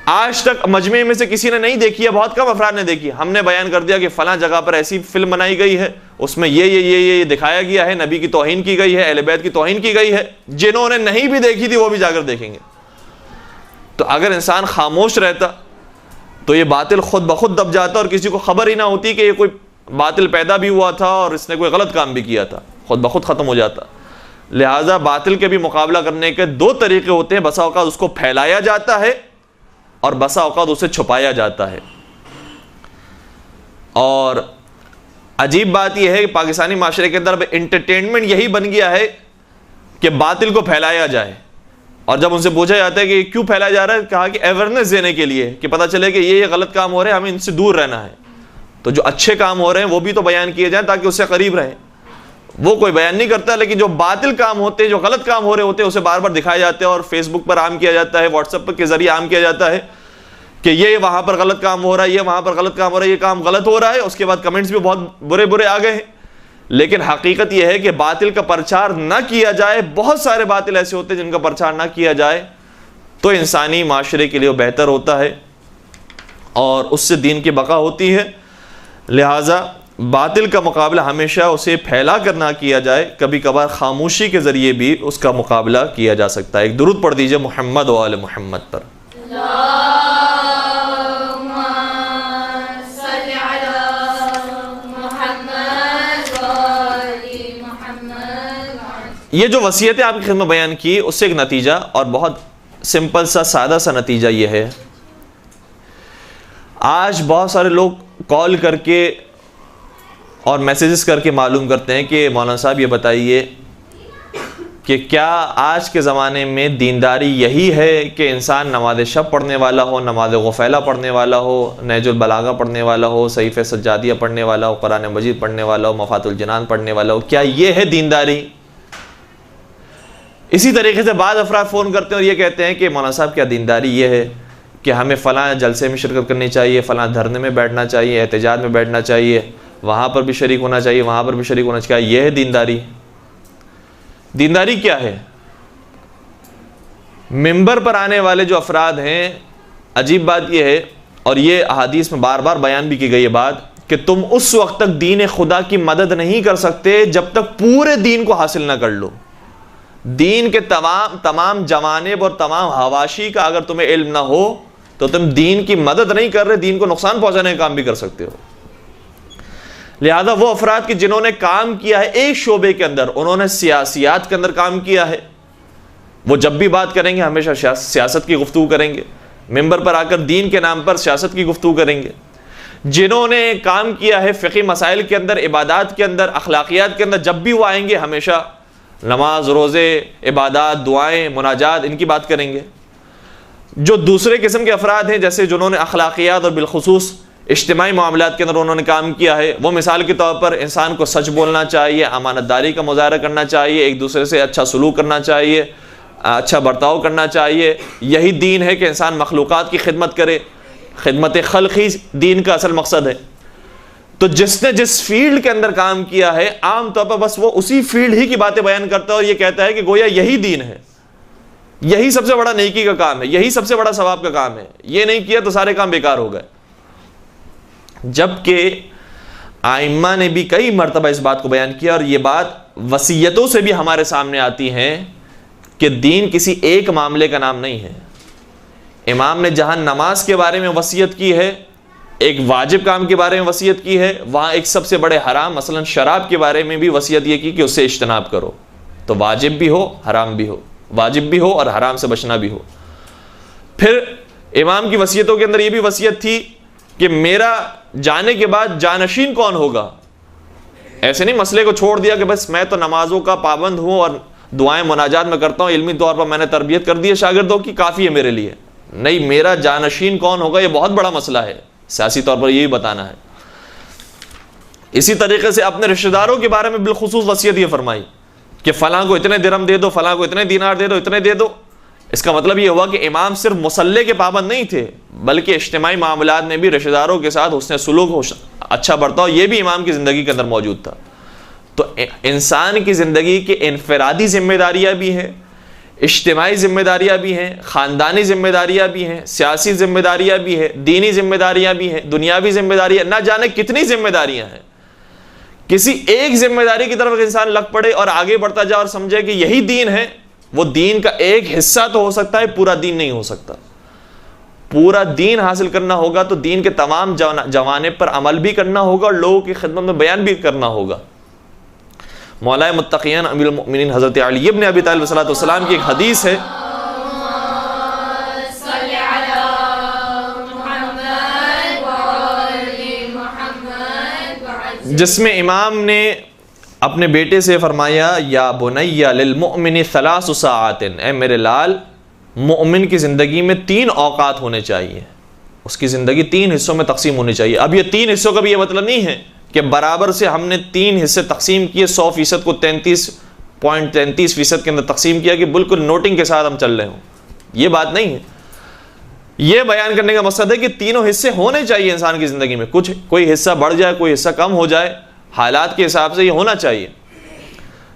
آج تک مجمع میں سے کسی نے نہیں دیکھی ہے، بہت کم افراد نے دیکھی. ہم نے بیان کر دیا کہ فلاں جگہ پر ایسی فلم بنائی گئی ہے، اس میں یہ دکھایا گیا ہے، نبی کی توہین کی گئی ہے، اہل بیت کی توہین کی گئی ہے. جنہوں نے نہیں بھی دیکھی تھی وہ بھی جا کر دیکھیں گے. تو اگر انسان خاموش رہتا تو یہ باطل خود بخود دب جاتا، اور کسی کو خبر ہی نہ ہوتی کہ یہ کوئی باطل پیدا بھی ہوا تھا اور اس نے کوئی غلط کام بھی کیا تھا، خود بخود ختم ہو جاتا. لہٰذا باطل کے بھی مقابلہ کرنے کے دو طریقے ہوتے ہیں. بسا اوقات اس کو پھیلایا جاتا ہے اور بسا اوقات اسے چھپایا جاتا ہے. اور عجیب بات یہ ہے کہ پاکستانی معاشرے کے اندر اب انٹرٹینمنٹ یہی بن گیا ہے کہ باطل کو پھیلایا جائے. اور جب ان سے پوچھا جاتا ہے کہ یہ کیوں پھیلایا جا رہا ہے، کہا کہ اویئرنیس دینے کے لیے، کہ پتہ چلے کہ یہ غلط کام ہو رہے ہیں، ہمیں ان سے دور رہنا ہے. تو جو اچھے کام ہو رہے ہیں وہ بھی تو بیان کیے جائیں تاکہ اس سے قریب رہیں. وہ کوئی بیان نہیں کرتا، لیکن جو باطل کام ہوتے ہیں، جو غلط کام ہو رہے ہوتے ہیں، اسے بار بار دکھائے جاتے ہیں اور فیس بک پر عام کیا جاتا ہے، واٹس ایپ کے ذریعے عام کیا جاتا ہے کہ یہ وہاں پر غلط کام ہو رہا ہے، یہ وہاں پر غلط کام ہو رہا ہے، یہ کام غلط ہو رہا ہے. اس کے بعد کمنٹس بھی بہت برے برے آ گئے ہیں. لیکن حقیقت یہ ہے کہ باطل کا پرچار نہ کیا جائے. بہت سارے باطل ایسے ہوتے ہیں جن کا پرچار نہ کیا جائے تو انسانی معاشرے کے لیے وہ بہتر ہوتا ہے اور اس سے دین کی بقا ہوتی ہے. لہٰذا باطل کا مقابلہ ہمیشہ اسے پھیلا کر نہ کیا جائے، کبھی کبھار خاموشی کے ذریعے بھی اس کا مقابلہ کیا جا سکتا ہے. ایک درود پڑھ دیجئے محمد و آل محمد پر. یہ جو وصیتیں آپ کی خدمت بیان کی، اس سے ایک نتیجہ، اور بہت سمپل سا سادہ سا نتیجہ یہ ہے. آج بہت سارے لوگ کال کر کے اور میسیجز کر کے معلوم کرتے ہیں کہ مولانا صاحب یہ بتائیے کہ کیا آج کے زمانے میں دینداری یہی ہے کہ انسان نماز شب پڑھنے والا ہو، نماز غفیلہ پڑھنے والا ہو، نہج البلاغہ پڑھنے والا ہو، صحیفہ سجادیہ پڑھنے والا ہو، قرآن مجید پڑھنے والا ہو، مفاتح الجنان پڑھنے والا ہو، کیا یہ ہے دینداری؟ اسی طریقے سے بعض افراد فون کرتے ہیں اور یہ کہتے ہیں کہ مولانا صاحب کیا دینداری یہ ہے کہ ہمیں فلاں جلسے میں شرکت کرنی چاہیے، فلاں دھرنے میں بیٹھنا چاہیے، احتجاج میں بیٹھنا چاہیے، وہاں پر بھی شریک ہونا چاہیے، وہاں پر بھی شریک ہونا چاہیے. یہ ہے دینداری؟ دینداری کیا ہے؟ منبر پر آنے والے جو افراد ہیں، عجیب بات یہ ہے، اور یہ احادیث میں بار بار بیان بھی کی گئی ہے بات، کہ تم اس وقت تک دین خدا کی مدد نہیں کر سکتے جب تک پورے دین کو حاصل نہ کر لو. دین کے تمام جوانب اور تمام حواشی کا اگر تمہیں علم نہ ہو تو تم دین کی مدد نہیں کر رہے، دین کو نقصان پہنچانے کا کام بھی کر سکتے ہو. لہذا وہ افراد کی جنہوں نے کام کیا ہے ایک شعبے کے اندر، انہوں نے سیاسیات کے اندر کام کیا ہے، وہ جب بھی بات کریں گے ہمیشہ سیاست کی گفتگو کریں گے، منبر پر آ کر دین کے نام پر سیاست کی گفتگو کریں گے. جنہوں نے کام کیا ہے فقہی مسائل کے اندر، عبادات کے اندر، اخلاقیات کے اندر، جب بھی وہ آئیں گے ہمیشہ نماز، روزے، عبادات، دعائیں، مناجات، ان کی بات کریں گے. جو دوسرے قسم کے افراد ہیں، جیسے جنہوں نے اخلاقیات اور بالخصوص اجتماعی معاملات کے اندر انہوں نے کام کیا ہے، وہ مثال کے طور پر انسان کو سچ بولنا چاہیے، امانت داری کا مظاہرہ کرنا چاہیے، ایک دوسرے سے اچھا سلوک کرنا چاہیے، اچھا برتاؤ کرنا چاہیے. یہی دین ہے کہ انسان مخلوقات کی خدمت کرے، خدمت خلق ہی دین کا اصل مقصد ہے. تو جس نے جس فیلڈ کے اندر کام کیا ہے، عام طور پر بس وہ اسی فیلڈ ہی کی باتیں بیان کرتا ہے اور یہ کہتا ہے کہ گویا یہی دین ہے، یہی سب سے بڑا نیکی کا کام ہے، یہی سب سے بڑا ثواب کا کام ہے، یہ نہیں کیا تو سارے کام بیکار ہو گئے. جبکہ ائمہ نے بھی کئی مرتبہ اس بات کو بیان کیا، اور یہ بات وصیتوں سے بھی ہمارے سامنے آتی ہیں کہ دین کسی ایک معاملے کا نام نہیں ہے. امام نے جہاں نماز کے بارے میں وصیت کی ہے، ایک واجب کام کے بارے میں وصیت کی ہے، وہاں ایک سب سے بڑے حرام مثلا شراب کے بارے میں بھی وصیت یہ کی کہ اس سے اجتناب کرو. تو واجب بھی ہو، حرام بھی ہو. واجب بھی ہو اور حرام سے بچنا بھی ہو۔ پھر امام کی وصیتوں کے اندر یہ بھی وصیت تھی کہ میرا جانے کے بعد جانشین کون ہوگا۔ ایسے نہیں مسئلے کو چھوڑ دیا کہ بس میں تو نمازوں کا پابند ہوں اور دعائیں مناجات میں کرتا ہوں، علمی طور پر میں نے تربیت کر دی ہے شاگردوں کی، کافی ہے میرے لیے۔ نہیں، میرا جانشین کون ہوگا یہ بہت بڑا مسئلہ ہے، سیاسی طور پر یہ بھی بتانا ہے۔ اسی طریقے سے اپنے رشتہ داروں کے بارے میں بالخصوص وصیت یہ فرمائی کہ فلاں کو اتنے درہم دے دو، فلاں کو اتنے دینار دے دو، اتنے دے دو۔ اس کا مطلب یہ ہوا کہ امام صرف مصلی کے پابند نہیں تھے، بلکہ اجتماعی معاملات میں بھی رشتہ داروں کے ساتھ حسن سلوک، اچھا برتاؤ، یہ بھی امام کی زندگی کے اندر موجود تھا۔ تو انسان کی زندگی کے انفرادی ذمہ داریاں بھی ہیں، اجتماعی ذمہ داریاں بھی ہیں، خاندانی ذمہ داریاں بھی ہیں، سیاسی ذمہ داریاں بھی ہیں، دینی ذمہ داریاں بھی ہیں، دنیاوی ذمہ داریاں، نہ جانے کتنی ذمہ داریاں ہیں۔ کسی ایک ذمہ داری کی طرف انسان لگ پڑے اور آگے بڑھتا جائے اور سمجھے کہ یہی دین ہے، وہ دین کا ایک حصہ تو ہو سکتا ہے، پورا دین نہیں ہو سکتا۔ پورا دین حاصل کرنا ہوگا تو دین کے تمام جوانب پر عمل بھی کرنا ہوگا اور لوگوں کی خدمت میں بیان بھی کرنا ہوگا۔ مولا متقین امیر المؤمنین حضرت علی ابن ابی طالب صلی اللہ علیہ وسلم کی ایک حدیث ہے، جس میں امام نے اپنے بیٹے سے فرمایا یا بنی للمؤمن 3 ساعات، اے میرے لال، مومن کی زندگی میں 3 اوقات ہونے چاہیے، اس کی زندگی 3 حصوں میں تقسیم ہونی چاہیے۔ اب یہ 3 حصوں کا بھی یہ مطلب نہیں ہے کہ برابر سے ہم نے 3 حصے تقسیم کیے، 100% کو 33.33% کے اندر تقسیم کیا کہ بالکل نوٹنگ کے ساتھ ہم چل رہے ہوں، یہ بات نہیں ہے۔ یہ بیان کرنے کا مقصد ہے کہ تینوں حصے ہونے چاہیے انسان کی زندگی میں، کچھ کوئی حصہ بڑھ جائے، کوئی حصہ کم ہو جائے، حالات کے حساب سے یہ ہونا چاہیے۔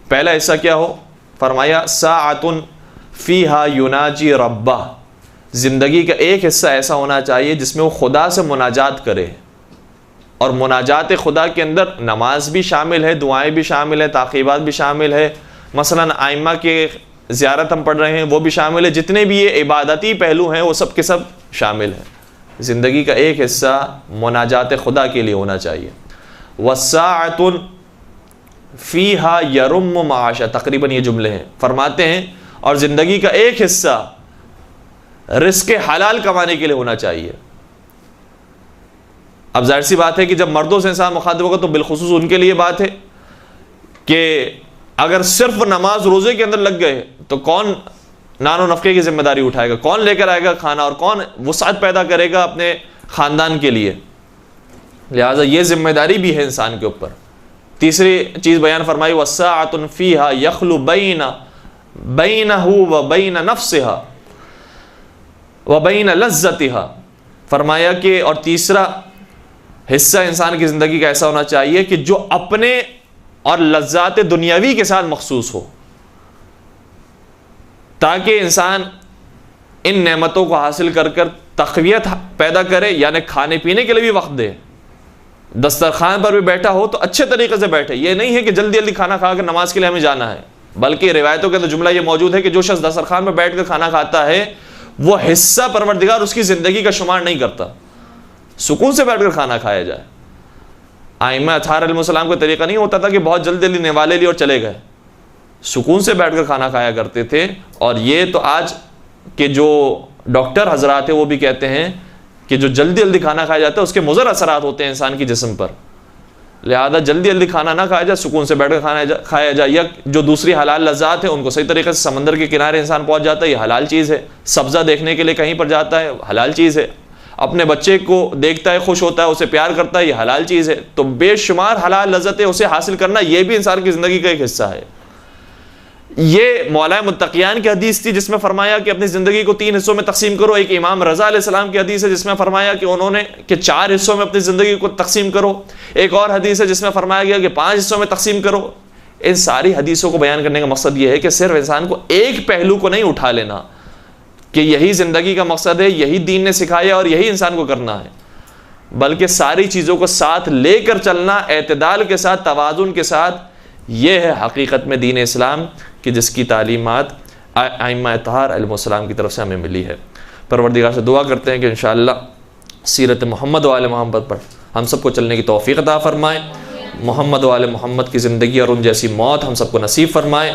پہلا حصہ کیا ہو؟ فرمایا ساعۃ فیہا یناجی ربہ، زندگی کا ایک حصہ ایسا ہونا چاہیے جس میں وہ خدا سے مناجات کرے، اور مناجات خدا کے اندر نماز بھی شامل ہے، دعائیں بھی شامل ہے، تعقیبات بھی شامل ہے، مثلا ائمہ کے زیارت ہم پڑھ رہے ہیں وہ بھی شامل ہے، جتنے بھی یہ عبادتی پہلو ہیں وہ سب کے سب شامل ہیں۔ زندگی کا ایک حصہ مناجات خدا کے لیے ہونا چاہیے۔ وَالسَّاعَةٌ فِيهَا يَرُمُّ مَعَاشَ، تقریباً یہ جملے ہیں، فرماتے ہیں اور زندگی کا ایک حصہ رزق حلال کمانے کے لیے ہونا چاہیے۔ اب ظاہر سی بات ہے کہ جب مردوں سے انسان مخاطب ہوگا تو بالخصوص ان کے لیے بات ہے کہ اگر صرف نماز روزے کے اندر لگ گئے تو کون نان و نفقے کی ذمہ داری اٹھائے گا، کون لے کر آئے گا کھانا، اور کون وسعت پیدا کرے گا اپنے خاندان کے لیے؟ لہٰذا یہ ذمہ داری بھی ہے انسان کے اوپر۔ تیسری چیز بیان فرمائی وَالسَّاعَةٌ فِيهَا يَخْلُ بَيْنَهُ وَبَيْنَ نَفْسِهَا وَبَيْنَ لَذَّتِهَا، فرمایا کہ اور تیسرا حصہ انسان کی زندگی کا ایسا ہونا چاہیے کہ جو اپنے اور لذات دنیاوی کے ساتھ مخصوص ہو، تاکہ انسان ان نعمتوں کو حاصل کر کر تقویت پیدا کرے، یعنی کھانے پینے کے لیے بھی وقت دے، دسترخوان پر بھی بیٹھا ہو تو اچھے طریقے سے بیٹھے۔ یہ نہیں ہے کہ جلدی جلدی کھانا کھا کر نماز کے لیے ہمیں جانا ہے، بلکہ روایتوں کے اندر جملہ یہ موجود ہے کہ جو شخص دسترخوان میں بیٹھ کر کھانا کھاتا ہے وہ حصہ پروردگار اس کی زندگی کا شمار نہیں کرتا۔ سکون سے بیٹھ کر کھانا کھایا جائے۔ ائمہ اطہار علیہ السلام کا طریقہ نہیں ہوتا تھا کہ بہت جلدی جلدی نوالے لیے اور چلے گئے، سکون سے بیٹھ کر کھانا کھایا کرتے تھے۔ اور یہ تو آج کے جو ڈاکٹر حضرات ہیں وہ بھی کہتے ہیں کہ جو جلدی جلدی کھانا کھایا جاتا ہے اس کے مضر اثرات ہوتے ہیں انسان کی جسم پر، لہذا جلدی جلدی کھانا نہ کھایا جائے، سکون سے بیٹھ کر کھایا جائے۔ یا جو دوسری حلال لذات ہیں ان کو صحیح طریقے سے، سمندر کے کنارے انسان پہنچ جاتا ہے، یہ حلال چیز ہے، سبزہ دیکھنے کے لیے کہیں پر جاتا ہے، حلال چیز ہے، اپنے بچے کو دیکھتا ہے خوش ہوتا ہے، اسے پیار کرتا ہے، یہ حلال چیز ہے۔ تو بے شمار حلال لذتیں اسے حاصل کرنا یہ بھی انسان کی زندگی کا ایک حصہ ہے۔ یہ مولا متقیان کی حدیث تھی جس میں فرمایا کہ اپنی زندگی کو 3 حصوں میں تقسیم کرو۔ ایک امام رضا علیہ السلام کی حدیث ہے جس میں فرمایا کہ انہوں نے کہ 4 حصوں میں اپنی زندگی کو تقسیم کرو۔ ایک اور حدیث ہے جس میں فرمایا گیا کہ 5 حصوں میں تقسیم کرو۔ ان ساری حدیثوں کو بیان کرنے کا مقصد یہ ہے کہ صرف انسان کو ایک پہلو کو نہیں اٹھا لینا کہ یہی زندگی کا مقصد ہے، یہی دین نے سکھایا اور یہی انسان کو کرنا ہے، بلکہ ساری چیزوں کو ساتھ لے کر چلنا، اعتدال کے ساتھ، توازن کے ساتھ۔ یہ ہے حقیقت میں دین اسلام کہ جس کی تعلیمات ائمہ اطہار علیہ السلام کی طرف سے ہمیں ملی ہے۔ پروردگار سے دعا کرتے ہیں کہ انشاءاللہ سیرت محمد و آل محمد پر ہم سب کو چلنے کی توفیق عطا فرمائے، محمد و آل محمد کی زندگی اور ان جیسی موت ہم سب کو نصیب فرمائے،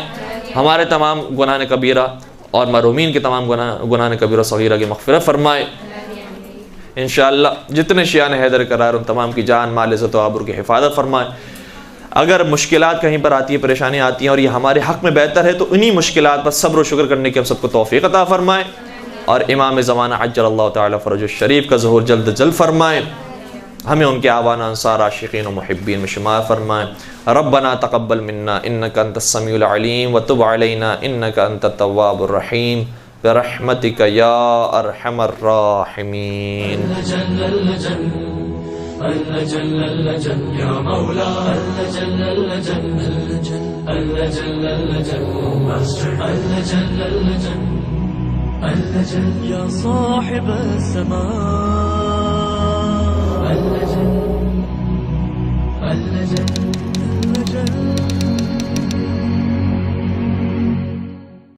ہمارے تمام گناہ کبیرہ اور مرحومین کے تمام گناہ کبیرہ صغیرہ کی مغفرت فرمائے انشاءاللہ. جتنے شیعان حیدر کرار ان تمام کی جان مال عزت و آبرو کی حفاظت فرمائے. اگر مشکلات کہیں پر آتی ہیں، پریشانیاں آتی ہیں اور یہ ہمارے حق میں بہتر ہے، تو انہی مشکلات پر صبر و شکر کرنے کی ہم سب کو توفیق عطا فرمائے. اور امام زمانہ عجل اللہ تعالی فرج الشریف کا ظہور جلد جلد فرمائے. ہمیں ان کے آبان انصار عاشقین و محبین میں شمار فرمائے. ربنا تقبل منا انک انت السمیع العلیم وتب علینا انک انت التواب الرحیم برحمتک یا ارحم الراحمین. يا مولا يا صاحب السماء